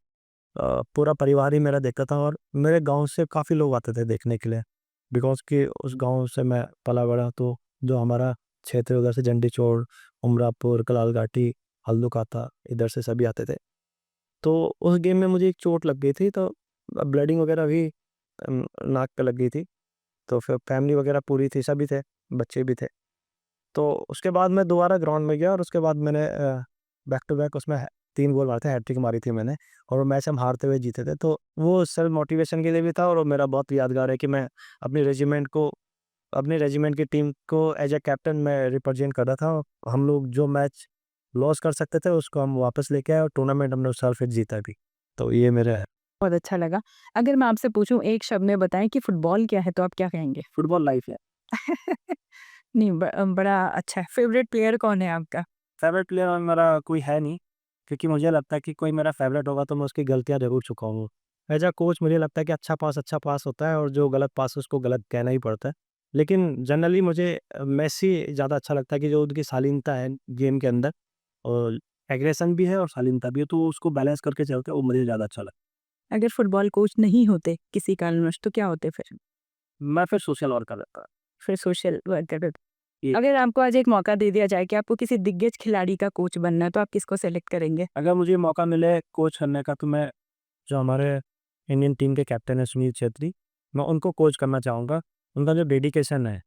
पूरा परिवार ही मेरा देखता था और मेरे गाँव से काफ़ी लोग आते थे देखने के लिए, बिकॉज़ कि उस गाँव से मैं पला-बड़ा। तो जो हमारा क्षेत्र है, उधर से जंडी-चौड़, उमरापुर, कलाल घाटी, हल्दू-काता, इधर से सभी आते थे। तो उस गेम में मुझे एक चोट लग गई थी, तो ब्लीडिंग वगैरह भी नाक पे लग गई थी। तो फिर फैमिली वगैरह पूरी थी, सभी थे, बच्चे भी थे। तो उसके बाद मैं दोबारा ग्राउंड में गया और उसके बाद मैंने बैक टू बैक उसमें 3 गोल मारे थे, हैट्रिक मारी थी मैंने। और वो मैच हम हारते हुए जीते थे। तो वो सेल्फ मोटिवेशन के लिए भी था और वो मेरा बहुत यादगार है कि मैं अपनी रेजिमेंट को, अपनी रेजिमेंट की टीम को एज ए कैप्टन मैं रिप्रेजेंट कर रहा था। हम लोग जो मैच लॉस कर सकते थे उसको हम वापस लेके आए और टूर्नामेंट हमने उस साल फिर जीता भी। तो ये मेरा है। बहुत अच्छा लगा। अगर मैं आपसे पूछूँ एक शब्द में बताएँ कि फुटबॉल क्या है तो आप क्या कहेंगे? फुटबॉल लाइफ है। नहीं, बड़ा अच्छा है। फ़ेवरेट प्लेयर कौन है आपका? फेवरेट प्लेयर मेरा कोई है नहीं, क्योंकि मुझे लगता है कि कोई मेरा फेवरेट होगा तो मैं उसकी गलतियाँ ज़रूर चुकाऊँगा। एज अ कोच मुझे लगता है कि अच्छा पास होता है और जो गलत पास है उसको गलत कहना ही पड़ता है। लेकिन जनरली मुझे मेसी ज़्यादा अच्छा लगता है, कि जो उनकी शालीनता है गेम के अंदर, और एग्रेशन भी है और शालीनता भी है, तो वो उसको बैलेंस करके चलते हैं, वो मुझे ज़्यादा अच्छा लगता अगर फुटबॉल कोच नहीं होते किसी कारणवश तो क्या होते फिर? है। मैं फिर सोशल वर्कर रहता। फिर सोशल वर्कर होते। ये अगर आपको आज एक मौका दे दिया जाए कि आपको किसी दिग्गज खिलाड़ी का कोच बनना है तो आप किसको सेलेक्ट करेंगे? अगर मुझे मौका मिले कोच करने का, तो मैं, जो हमारे इंडियन टीम के कैप्टन है सुनील छेत्री, मैं उनको कोच करना चाहूँगा। उनका जो डेडिकेशन है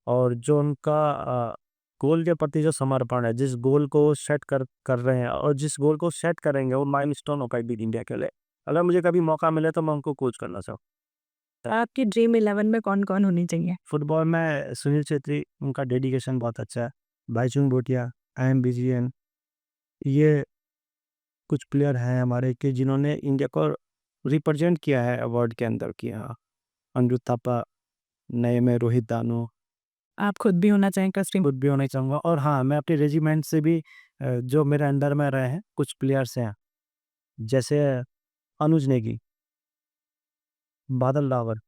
और जो उनका गोल के प्रति जो समर्पण है, जिस गोल को सेट कर रहे हैं और जिस गोल को सेट करेंगे, वो माइलस्टोन होगा एक इंडिया के लिए। अगर मुझे कभी मौका मिले तो मैं उनको कोच करना चाहूँ। तो आपकी ड्रीम 11 में कौन-कौन होनी चाहिए? फुटबॉल में सुनील छेत्री, उनका डेडिकेशन बहुत अच्छा है। भाईचुंग भूटिया, आईएम विजिएन, ये कुछ प्लेयर हैं हमारे कि जिन्होंने इंडिया को रिप्रेजेंट किया है वर्ल्ड के अंदर, कि हाँ, अनिरुद्ध थापा, नए में रोहित दानो, आप खुद भी होना चाहें कस्टम खुद भी होना चाहूँगा। और हाँ, मैं अपने रेजिमेंट से भी जो मेरे अंडर में रहे हैं कुछ प्लेयर्स हैं, जैसे अनुज नेगी, बादल रावत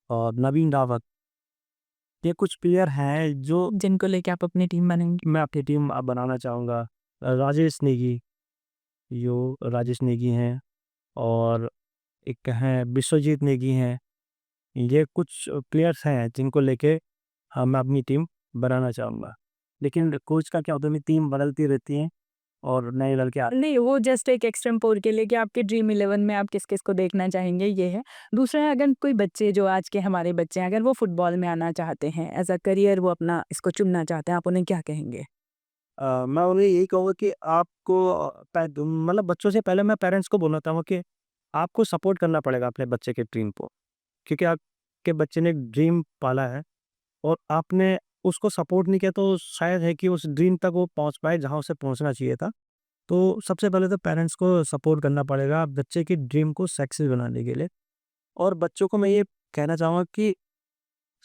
और नवीन रावत। ये कुछ प्लेयर हैं जो जिनको लेके आप अपनी टीम बनेंगे? मैं अपनी टीम अब बनाना चाहूँगा। राजेश नेगी, राजेश नेगी हैं, और एक हैं विश्वजीत नेगी हैं। ये कुछ प्लेयर्स हैं जिनको लेके मैं अपनी टीम बनाना चाहूँगा। लेकिन कोच का क्या होता है, मेरी टीम बदलती रहती है और नए लड़के आते नहीं, वो जस्ट एक एक्सटेम्पोर के लिए कि आपके ड्रीम 11 में आप किस-किस को देखना चाहेंगे, ये है। दूसरा है, अगर कोई बच्चे जो आज के हमारे बच्चे हैं, अगर वो फुटबॉल में आना चाहते हैं, एज़ अ करियर वो अपना इसको चुनना चाहते हैं, आप उन्हें क्या कहेंगे? मैं उन्हें यही कहूँगा कि आपको मतलब बच्चों से पहले मैं पेरेंट्स को बोलना चाहूँगा कि आपको सपोर्ट करना पड़ेगा अपने बच्चे के ड्रीम को, क्योंकि आपके बच्चे ने एक ड्रीम पाला है और आपने उसको सपोर्ट नहीं किया, तो शायद है कि उस ड्रीम तक वो पहुँच पाए जहाँ उसे पहुँचना चाहिए था। तो सबसे पहले तो पेरेंट्स को सपोर्ट करना पड़ेगा बच्चे की ड्रीम को सक्सेस बनाने के लिए। और बच्चों को मैं ये कहना चाहूँगा कि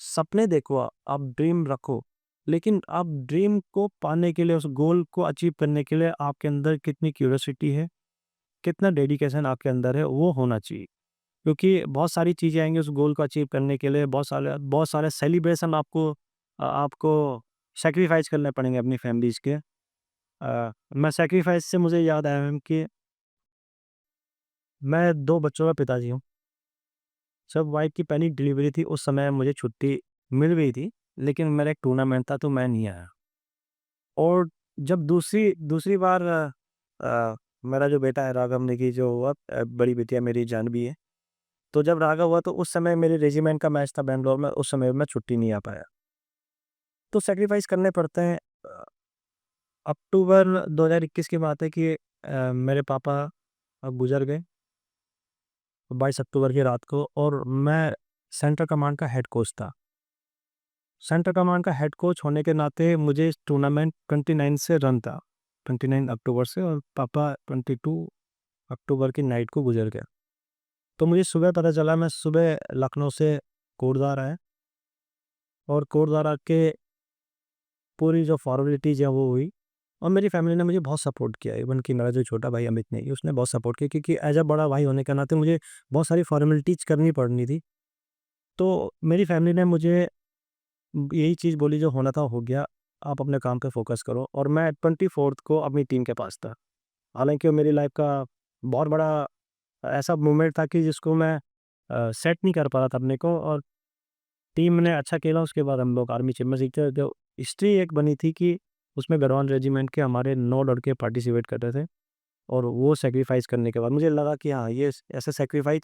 सपने देखो, आप ड्रीम रखो, लेकिन आप ड्रीम को पाने के लिए, उस गोल को अचीव करने के लिए आपके अंदर कितनी क्यूरियोसिटी है, कितना डेडिकेशन आपके अंदर है, वो होना चाहिए। क्योंकि बहुत सारी चीज़ें आएँगी उस गोल को अचीव करने के लिए, बहुत सारे सेलिब्रेशन आपको सैक्रिफाइस करने पड़ेंगे अपनी फैमिलीज़ के। मैं सैक्रिफाइस से मुझे याद आया मैम कि मैं 2 बच्चों का पिताजी हूँ। जब वाइफ़ की पहली डिलीवरी थी उस समय मुझे छुट्टी मिल गई थी, लेकिन मेरा एक टूर्नामेंट था तो मैं नहीं आया। और जब दूसरी दूसरी बार मेरा जो बेटा है राघव नेगी जो हुआ, बड़ी बिटिया मेरी जानवी है। तो जब राघव हुआ तो उस समय मेरे रेजिमेंट का मैच था बैंगलोर में, उस समय मैं छुट्टी नहीं आ पाया। तो सैक्रिफाइस करने पड़ते हैं। अक्टूबर 2021 की बात है कि मेरे पापा गुज़र गए 22 अक्टूबर की रात को, और मैं सेंटर कमांड का हेड कोच था। सेंटर कमांड का हेड कोच होने के नाते मुझे इस टूर्नामेंट 29 से रन था, 29 अक्टूबर से, और पापा 22 अक्टूबर की नाइट को गुजर गया। तो मुझे सुबह पता चला, मैं सुबह लखनऊ से कोटद्वार आया और कोटद्वार आके पूरी जो फॉर्मेलिटीज़ है वो हुई, और मेरी फैमिली ने मुझे बहुत सपोर्ट किया। इवन कि मेरा जो छोटा भाई अमित नेगी, उसने बहुत सपोर्ट किया, क्योंकि एज अ बड़ा भाई होने के नाते मुझे बहुत सारी फॉर्मेलिटीज़ करनी पड़नी थी। तो मेरी फैमिली ने मुझे यही चीज़ बोली, जो होना था हो गया, आप अपने काम पे फोकस करो। और मैं 24th को अपनी टीम के पास था। हालाँकि वो मेरी लाइफ़ का बहुत बड़ा ऐसा मोमेंट था कि जिसको मैं सेट नहीं कर पा रहा था अपने को, और टीम ने अच्छा खेला। उसके बाद हम लोग आर्मी चीफ में सीखते, जो हिस्ट्री एक बनी थी कि उसमें गढ़वाल रेजिमेंट के हमारे 9 लड़के पार्टिसिपेट कर रहे थे, और वो सैक्रिफाइस करने के बाद मुझे लगा कि हाँ, ये ऐसे सैक्रिफाइस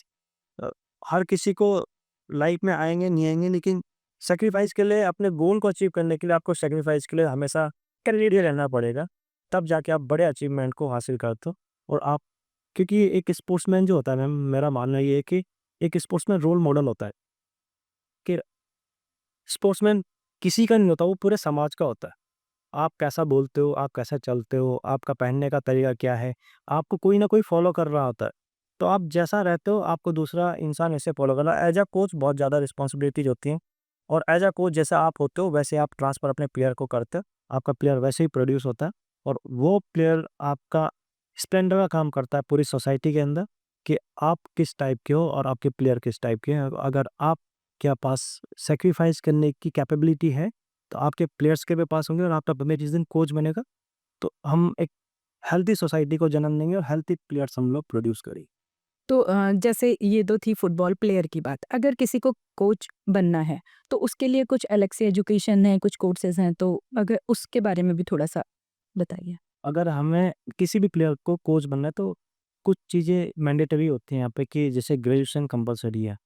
अ, हर किसी को लाइफ में आएँगे, नहीं आएँगे, लेकिन सैक्रिफाइस के लिए, अपने गोल को अचीव करने के लिए आपको सैक्रिफाइस के लिए हमेशा रेडी रहना पड़ेगा। तब जाके आप बड़े अचीवमेंट को हासिल करते हो। और आप, क्योंकि एक स्पोर्ट्समैन जो होता है मैम, मेरा मानना ये है कि एक स्पोर्ट्समैन रोल मॉडल होता है, कि स्पोर्ट्समैन किसी का नहीं होता, वो पूरे समाज का होता है। आप कैसा बोलते हो, आप कैसा चलते हो, आपका पहनने का तरीका क्या है, आपको कोई ना कोई फॉलो कर रहा होता है। तो आप जैसा रहते हो, आपको दूसरा इंसान ऐसे फॉलो कर रहा है। एज अ कोच बहुत ज़्यादा रिस्पॉन्सिबिलिटीज होती हैं, और एज अ कोच जैसा आप होते हो वैसे आप ट्रांसफ़र अपने प्लेयर को करते हो। आपका प्लेयर वैसे ही प्रोड्यूस होता है, और वो प्लेयर आपका स्प्लेंडर का काम करता है पूरी सोसाइटी के अंदर, कि आप किस टाइप के हो और आपके प्लेयर किस टाइप के हैं। अगर आप के पास सेक्रीफाइस करने की कैपेबिलिटी है, तो आपके प्लेयर्स के भी पास होंगे, और आपका बंदा जिस दिन कोच बनेगा, तो हम एक हेल्दी सोसाइटी को जन्म देंगे और हेल्दी प्लेयर्स हम लोग प्रोड्यूस करेंगे। तो जैसे ये तो थी फुटबॉल प्लेयर की बात। अगर किसी को कोच बनना है, तो उसके लिए कुछ अलग से एजुकेशन है, कुछ कोर्सेज़ हैं, तो अगर उसके बारे में भी थोड़ा-सा बताइए? अगर हमें किसी भी प्लेयर को कोच बनना है, तो कुछ चीज़ें मैंडेटरी होती हैं यहाँ पे, कि जैसे ग्रेजुएशन कंपलसरी है।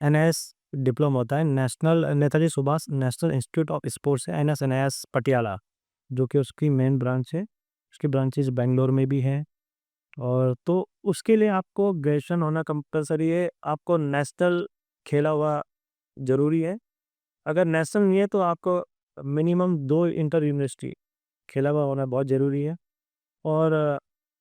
एनआईएस डिप्लोमा होता है, national Netaji Subhash national institute of sports है, एनआईएस पटियाला, जो कि उसकी मेन ब्रांच है। उसकी ब्रांचेज़ बैंगलोर में भी हैं। और तो उसके लिए आपको ग्रेजुएशन होना कंपलसरी है, आपको नेशनल खेला हुआ ज़रूरी है। अगर नेशनल नहीं है, तो आपको मिनिमम 2 इंटर यूनिवर्सिटी खेला हुआ होना बहुत ज़रूरी है। और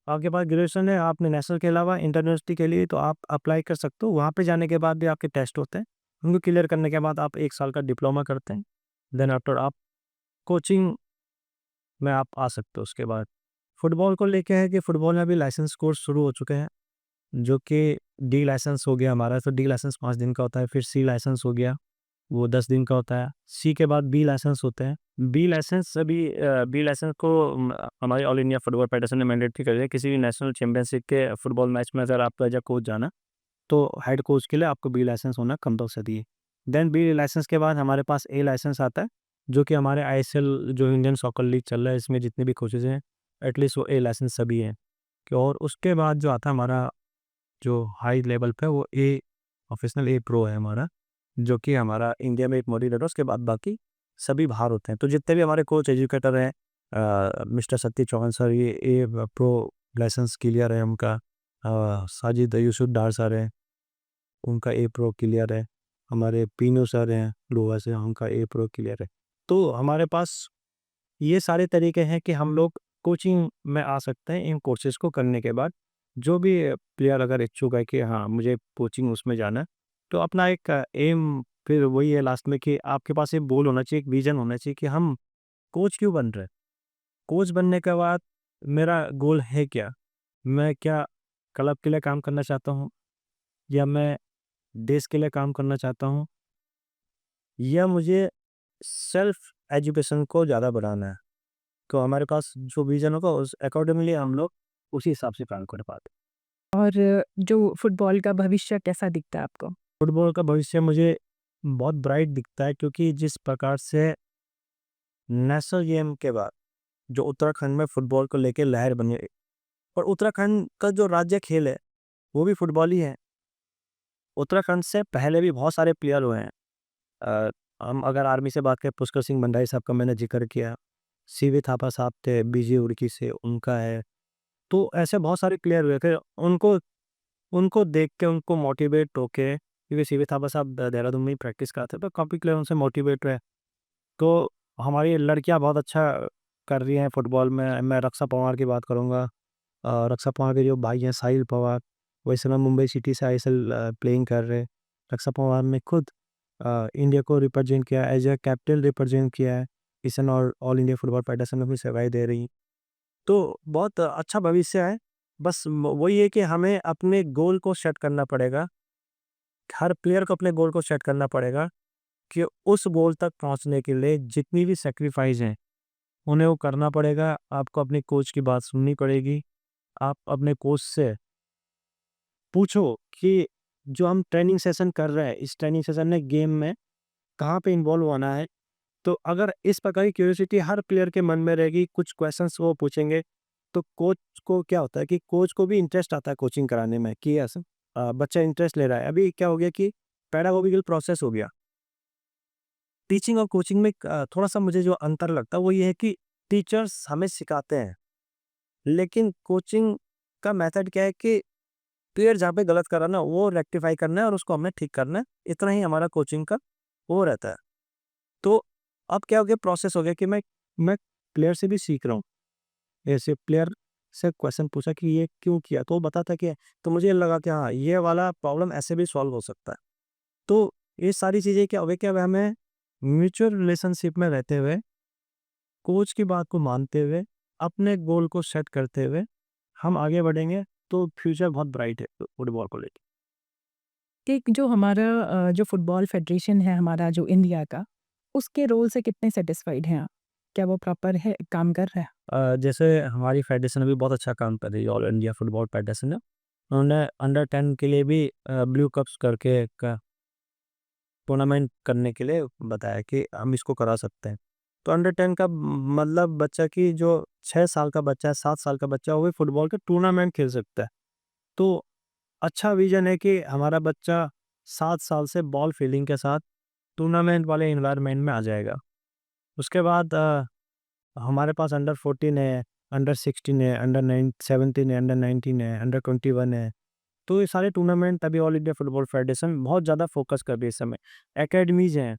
आपके पास ग्रेजुएशन है, आपने नेशनल के अलावा इंटर यूनिवर्सिटी के लिए, तो आप अप्लाई कर सकते हो। वहाँ पे जाने के बाद भी आपके टेस्ट होते हैं, उनको क्लियर करने के बाद आप 1 साल का डिप्लोमा करते हैं। देन आफ्टर आप कोचिंग में आप आ सकते हो। उसके बाद फुटबॉल को लेके है कि फुटबॉल में अभी लाइसेंस कोर्स शुरू हो चुके हैं, जो कि डी लाइसेंस हो गया हमारा, तो डी लाइसेंस 5 दिन का होता है, फिर सी लाइसेंस हो गया, वो 10 दिन का होता है, सी के बाद बी लाइसेंस होते हैं। बी लाइसेंस को हमारी ऑल इंडिया फुटबॉल फेडरेशन ने मैंडेटरी कर दिया। किसी भी नेशनल चैंपियनशिप के फुटबॉल मैच में अगर आपको एज अ कोच जाना, तो हेड कोच के लिए आपको बी लाइसेंस होना कंपलसरी है। देन बी लाइसेंस के बाद हमारे पास ए लाइसेंस आता है, जो कि हमारे आईएसएल जो इंडियन सॉकर लीग चल रहा है, इसमें जितने भी कोचेज़ हैं, एटलीस्ट वो ए लाइसेंस सभी हैं। कि और उसके बाद जो आता है हमारा जो हाई लेवल पे, वो ए प्रोफेशनल ए प्रो है हमारा, जो कि हमारा इंडिया में एक मौजूद है। उसके बाद बाकी सभी बाहर होते हैं। तो जितने भी हमारे कोच एजुकेटर हैं, मिस्टर सत्य चौहान सर, ये ए प्रो लाइसेंस क्लियर है उनका। साजिद यूसुफ डार सर हैं, उनका ए प्रो क्लियर है। हमारे पीनू सर हैं लोहा से, उनका ए प्रो क्लियर है। तो हमारे पास ये सारे तरीके हैं कि हम लोग कोचिंग में आ सकते हैं इन कोर्सेज़ को करने के बाद। जो भी प्लेयर अगर इच्छुक है कि हाँ, मुझे कोचिंग उसमें जाना है, तो अपना एक एम फिर वही है लास्ट में कि आपके पास एक गोल होना चाहिए, एक विज़न होना चाहिए कि हम कोच क्यों बन रहे हैं? कोच बनने के बाद मेरा गोल है क्या? मैं क्या क्लब के लिए काम करना चाहता हूँ, या मैं देश के लिए काम करना चाहता हूँ, या मुझे सेल्फ एजुकेशन को ज़्यादा बढ़ाना है? तो हमारे पास जो विज़न होगा उस अकॉर्डिंगली हम लोग उसी हिसाब से काम कर पाते हैं। और जो फुटबॉल का भविष्य कैसा दिखता है आपको? फुटबॉल का भविष्य मुझे बहुत ब्राइट दिखता है, क्योंकि जिस प्रकार से नेशनल गेम के बाद जो उत्तराखंड में फुटबॉल को लेके लहर बनी है, और उत्तराखंड का जो राज्य खेल है वो भी फुटबॉल ही है। उत्तराखंड से पहले भी बहुत सारे प्लेयर हुए हैं। हम अगर आर्मी से बात करें, पुष्कर सिंह भंडारी साहब का मैंने जिक्र किया, सीवी थापा साहब थे बीजी उड़की से, उनका है। तो ऐसे बहुत सारे प्लेयर हुए थे, उनको उनको देख के, उनको मोटिवेट होके, क्योंकि सीवी थापा साहब देहरादून में ही प्रैक्टिस करते थे, तो काफ़ी प्लेयर उनसे मोटिवेट हुए। तो हमारी लड़कियां बहुत अच्छा कर रही हैं फुटबॉल में। मैं रक्षा पवार की बात करूंगा। रक्षा पवार के जो भाई हैं साहिल पवार, वो इस समय मुंबई सिटी से आईएसएल प्लेइंग कर रहे हैं। रक्षा पवार ने खुद इंडिया को रिप्रेजेंट किया, एज ए कैप्टन रिप्रेजेंट किया है। इस समय और ऑल इंडिया फुटबॉल फेडरेशन में भी सेवाएं दे रही हैं। तो बहुत अच्छा भविष्य है। बस वही है कि हमें अपने गोल को सेट करना पड़ेगा। हर प्लेयर को अपने गोल को सेट करना पड़ेगा कि उस गोल तक पहुंचने के लिए जितनी भी सेक्रीफाइस हैं, उन्हें वो करना पड़ेगा। आपको अपने कोच की बात सुननी पड़ेगी। आप अपने कोच से पूछो कि जो हम ट्रेनिंग सेशन कर रहे हैं, इस ट्रेनिंग सेशन में गेम में कहाँ पे इन्वॉल्व होना है। तो अगर इस प्रकार की क्यूरियोसिटी हर प्लेयर के मन में रहेगी, कुछ क्वेश्चंस वो पूछेंगे, तो कोच को क्या होता है कि कोच को भी इंटरेस्ट आता है कोचिंग कराने में, कि यस बच्चा इंटरेस्ट ले रहा है। अभी क्या हो गया कि पैडागोजिकल प्रोसेस हो गया। टीचिंग और कोचिंग में थोड़ा-सा मुझे जो अंतर लगता है वो ये है कि टीचर्स हमें सिखाते हैं, लेकिन कोचिंग का मेथड क्या है कि प्लेयर जहाँ पे गलत कर रहा है ना, वो रेक्टिफाई करना है और उसको हमने ठीक करना है। इतना ही हमारा कोचिंग का वो रहता है। तो अब क्या हो गया, प्रोसेस हो गया कि मैं प्लेयर से भी सीख रहा हूँ। ऐसे प्लेयर से क्वेश्चन पूछा कि ये क्यों किया? तो वो बताता क्या है, तो मुझे लगा कि हाँ, ये वाला प्रॉब्लम ऐसे भी सॉल्व हो सकता है। तो ये सारी चीज़ें क्या हो गई कि अब हमें म्यूचुअल रिलेशनशिप में रहते हुए, कोच की बात को मानते हुए, अपने गोल को सेट करते हुए हम आगे बढ़ेंगे, तो फ्यूचर बहुत ब्राइट है फुटबॉल को लेके। कि जो हमारा जो फुटबॉल फेडरेशन है हमारा जो इंडिया का, उसके रोल से कितने सैटिस्फाइड हैं आप? क्या वो प्रॉपर है, काम कर रहा है? जैसे हमारी फेडरेशन अभी बहुत अच्छा काम कर रही है, ऑल इंडिया फुटबॉल फेडरेशन है। उन्होंने अंडर 10 के लिए भी ब्लू कप्स करके एक टूर्नामेंट करने के लिए बताया कि हम इसको करा सकते हैं। तो अंडर 10 का मतलब बच्चा की जो 6 साल का बच्चा है, 7 साल का बच्चा है, वो भी फुटबॉल के टूर्नामेंट खेल सकता है। तो अच्छा विज़न है कि हमारा बच्चा 7 साल से बॉल फील्डिंग के साथ टूर्नामेंट वाले एनवायरनमेंट में आ जाएगा। उसके बाद हमारे पास अंडर 14 है, अंडर 16 है, अंडर 17 है, अंडर 19 है, अंडर 21 है। तो ये सारे टूर्नामेंट अभी ऑल इंडिया फुटबॉल फेडरेशन बहुत ज़्यादा फोकस कर रही है इस समय। एकेडमीज़ हैं,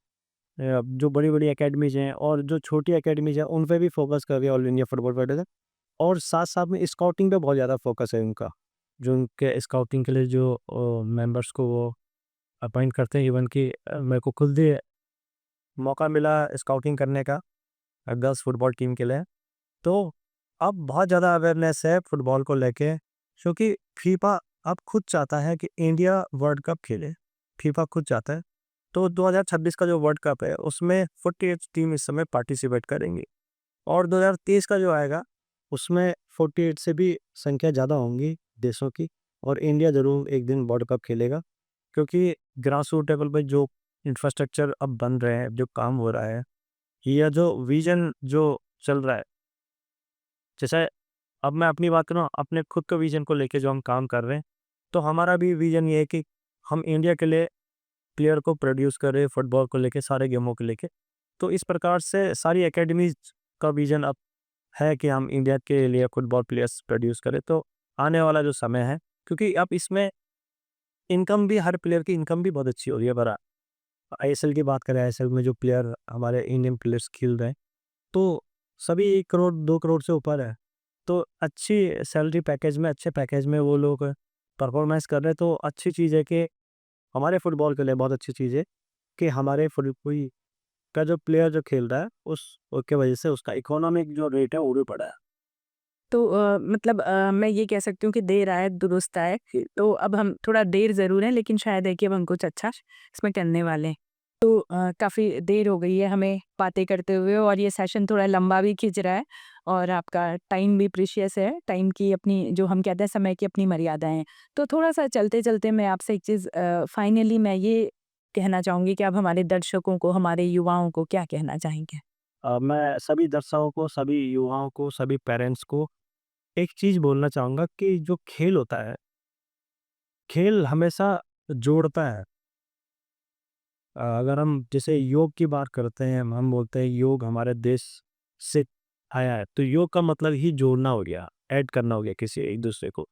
जो बड़ी-बड़ी एकेडमीज़ हैं और जो छोटी एकेडमीज़ हैं, उन पे भी फोकस कर रही है ऑल इंडिया फुटबॉल फेडरेशन। और साथ-साथ में स्काउटिंग पे बहुत ज़्यादा फोकस है उनका। जो उनके स्काउटिंग के लिए जो मेंबर्स को वो अपॉइंट करते हैं, इवन कि मेरे को खुद ही मौका मिला स्काउटिंग करने का गर्ल्स फुटबॉल टीम के लिए। तो अब बहुत ज़्यादा अवेयरनेस है फुटबॉल को लेके, क्योंकि फीफा अब खुद चाहता है कि इंडिया वर्ल्ड कप खेले। फीफा खुद चाहता है। तो 2026 का जो वर्ल्ड कप है उसमें 48 टीम इस समय पार्टिसिपेट करेंगी, और 2023 का जो आएगा उसमें 48 से भी संख्या ज़्यादा होंगी देशों की, और इंडिया ज़रूर एक दिन वर्ल्ड कप खेलेगा। क्योंकि ग्रास रूट लेवल पे जो इंफ्रास्ट्रक्चर अब बन रहे हैं, जो काम हो रहा है, या जो विजन जो चल रहा है, जैसे अब मैं अपनी बात करूँ, अपने खुद के विजन को लेके जो हम काम कर रहे हैं, तो हमारा भी विजन ये है कि हम इंडिया के लिए प्लेयर को प्रोड्यूस करें, फुटबॉल को लेके, सारे गेमों को लेके। तो इस प्रकार से सारी एकेडमीज का विजन अब है कि हम इंडिया के लिए फुटबॉल प्लेयर्स प्रोड्यूस करें। तो आने वाला जो समय है, क्योंकि अब इसमें इनकम भी, हर प्लेयर की इनकम भी बहुत अच्छी हो रही है। बरा आईएसएल की बात करें, आईएसएल में जो प्लेयर हमारे इंडियन प्लेयर्स खेल रहे हैं, तो सभी 1 करोड़ 2 करोड़ से ऊपर है। तो अच्छी सैलरी पैकेज में, अच्छे पैकेज में वो लोग परफॉर्मेंस कर रहे हैं। तो अच्छी चीज़ है कि हमारे फुटबॉल के लिए बहुत अच्छी चीज़ है कि हमारे कोई का जो प्लेयर जो खेल रहा है, उस उसके वजह से उसका इकोनॉमिक जो रेट है वो भी बढ़ा है। तो मतलब मैं ये कह सकती हूँ कि देर आए दुरुस्त आए। तो अब हम थोड़ा देर ज़रूर है, लेकिन शायद है कि अब हम कुछ अच्छा इसमें करने वाले हैं। तो काफ़ी देर हो गई है हमें बातें करते हुए, और ये सेशन थोड़ा लंबा भी खिंच रहा है, और आपका टाइम भी प्रीशियस है। टाइम की अपनी, जो हम कहते हैं, समय की अपनी मर्यादाएँ हैं। तो थोड़ा-सा चलते-चलते मैं आपसे एक चीज़ फाइनली मैं ये कहना चाहूँगी कि आप हमारे दर्शकों को, हमारे युवाओं को क्या कहना चाहेंगे? मैं सभी दर्शकों को, सभी युवाओं को, सभी पेरेंट्स को एक चीज़ बोलना चाहूँगा कि जो खेल होता है, खेल हमेशा जोड़ता है। अगर हम जैसे योग की बात करते हैं, हम बोलते हैं योग हमारे देश से आया है, तो योग का मतलब ही जोड़ना हो गया, ऐड करना हो गया किसी एक दूसरे को।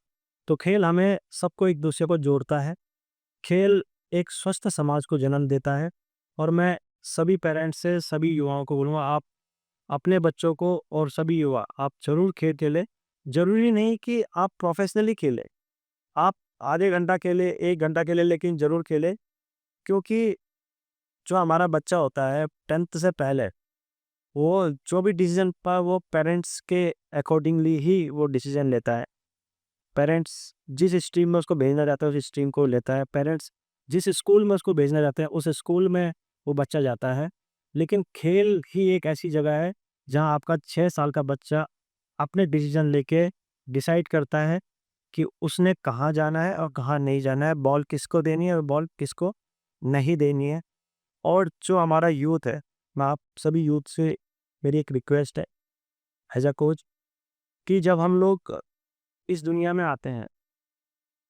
तो खेल हमें सबको एक दूसरे को जोड़ता है। खेल एक स्वस्थ समाज को जन्म देता है। और मैं सभी पेरेंट्स से, सभी युवाओं को बोलूँगा, आप अपने बच्चों को, और सभी युवा, आप ज़रूर खेल खेलें। ज़रूरी नहीं कि आप प्रोफेशनली खेलें, आप आधे घंटा खेलें, 1 घंटा खेलें, लेकिन ज़रूर खेलें। क्योंकि जो हमारा बच्चा होता है 10th से पहले, वो जो भी डिसीजन पा वो पेरेंट्स के अकॉर्डिंगली ही वो डिसीजन लेता है। पेरेंट्स जिस स्ट्रीम में उसको भेजना चाहता है उस स्ट्रीम को लेता है। पेरेंट्स जिस स्कूल में उसको भेजना चाहते हैं उस स्कूल में वो बच्चा जाता है। लेकिन खेल ही एक ऐसी जगह है जहाँ आपका 6 साल का बच्चा अपने डिसीजन लेके डिसाइड करता है कि उसने कहाँ जाना है और कहाँ नहीं जाना है, बॉल किसको देनी है और बॉल किसको नहीं देनी है। और जो हमारा यूथ है, मैं आप सभी यूथ से, मेरी एक रिक्वेस्ट है एज अ कोच, कि जब हम लोग इस दुनिया में आते हैं,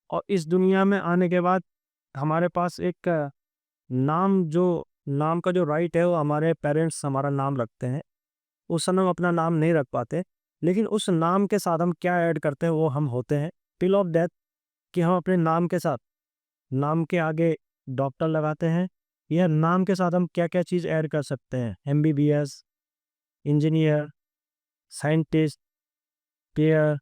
और इस दुनिया में आने के बाद हमारे पास एक नाम का जो राइट है वो हमारे पेरेंट्स हमारा नाम रखते हैं। उस समय हम अपना नाम नहीं रख पाते, लेकिन उस नाम के साथ हम क्या ऐड करते हैं वो हम होते हैं टिल ऑफ डेथ। कि हम अपने नाम के साथ, नाम के आगे डॉक्टर लगाते हैं, या नाम के साथ हम क्या क्या चीज़ ऐड कर सकते हैं, एमबीबीएस, इंजीनियर, साइंटिस्ट, प्लेयर।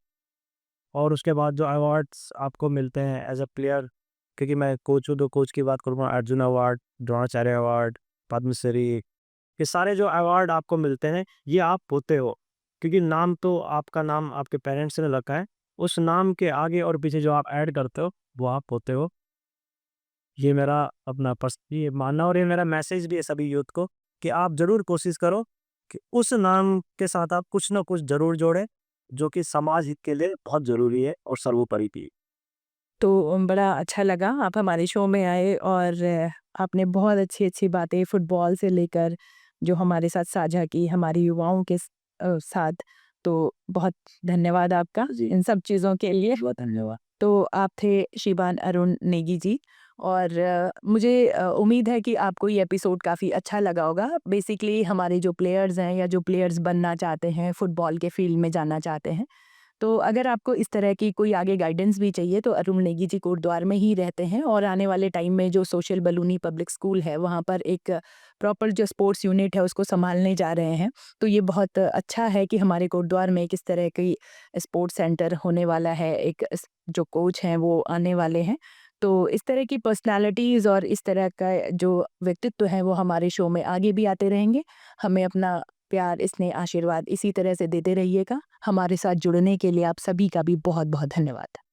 और उसके बाद जो अवार्ड्स आपको मिलते हैं एज अ प्लेयर, क्योंकि मैं कोच हूँ तो कोच की बात करूँगा, अर्जुन अवार्ड, द्रोणाचार्य अवार्ड, पद्मश्री, ये सारे जो अवार्ड आपको मिलते हैं ये आप होते हो। क्योंकि नाम तो आपका नाम आपके पेरेंट्स ने रखा है, उस नाम के आगे और पीछे जो आप ऐड करते हो वो आप होते हो। ये मेरा अपना ये मानना, और ये मेरा मैसेज भी है सभी यूथ को, कि आप ज़रूर कोशिश करो कि उस नाम के साथ आप कुछ ना कुछ ज़रूर जोड़ें, जो कि समाज हित के लिए बहुत ज़रूरी है और सर्वोपरि भी। तो बड़ा अच्छा लगा आप हमारे शो में आए, और आपने बहुत अच्छी-अच्छी बातें फुटबॉल से लेकर जो हमारे साथ साझा की, हमारे युवाओं के साथ। तो बहुत धन्यवाद आपका इन सब चीज़ों के लिए। बहुत धन्यवाद। तो आप थे श्रीमान अरुण नेगी जी, और मुझे उम्मीद है कि आपको ये एपिसोड काफ़ी अच्छा लगा होगा। बेसिकली हमारे जो प्लेयर्स हैं, या जो प्लेयर्स बनना चाहते हैं, फुटबॉल के फील्ड में जाना चाहते हैं, तो अगर आपको इस तरह की कोई आगे गाइडेंस भी चाहिए, तो अरुण नेगी जी कोटद्वार में ही रहते हैं, और आने वाले टाइम में जो सोशल बलूनी पब्लिक स्कूल है वहाँ पर एक प्रॉपर जो स्पोर्ट्स यूनिट है उसको संभालने जा रहे हैं। तो ये बहुत अच्छा है कि हमारे कोटद्वार में एक इस तरह की स्पोर्ट्स सेंटर होने वाला है, एक जो कोच हैं वो आने वाले हैं। तो इस तरह की पर्सनालिटीज़ और इस तरह का जो व्यक्तित्व है वो हमारे शो में आगे भी आते रहेंगे। हमें अपना प्यार, स्नेह, आशीर्वाद इसी तरह से देते रहिएगा। हमारे साथ जुड़ने के लिए आप सभी का भी बहुत बहुत धन्यवाद।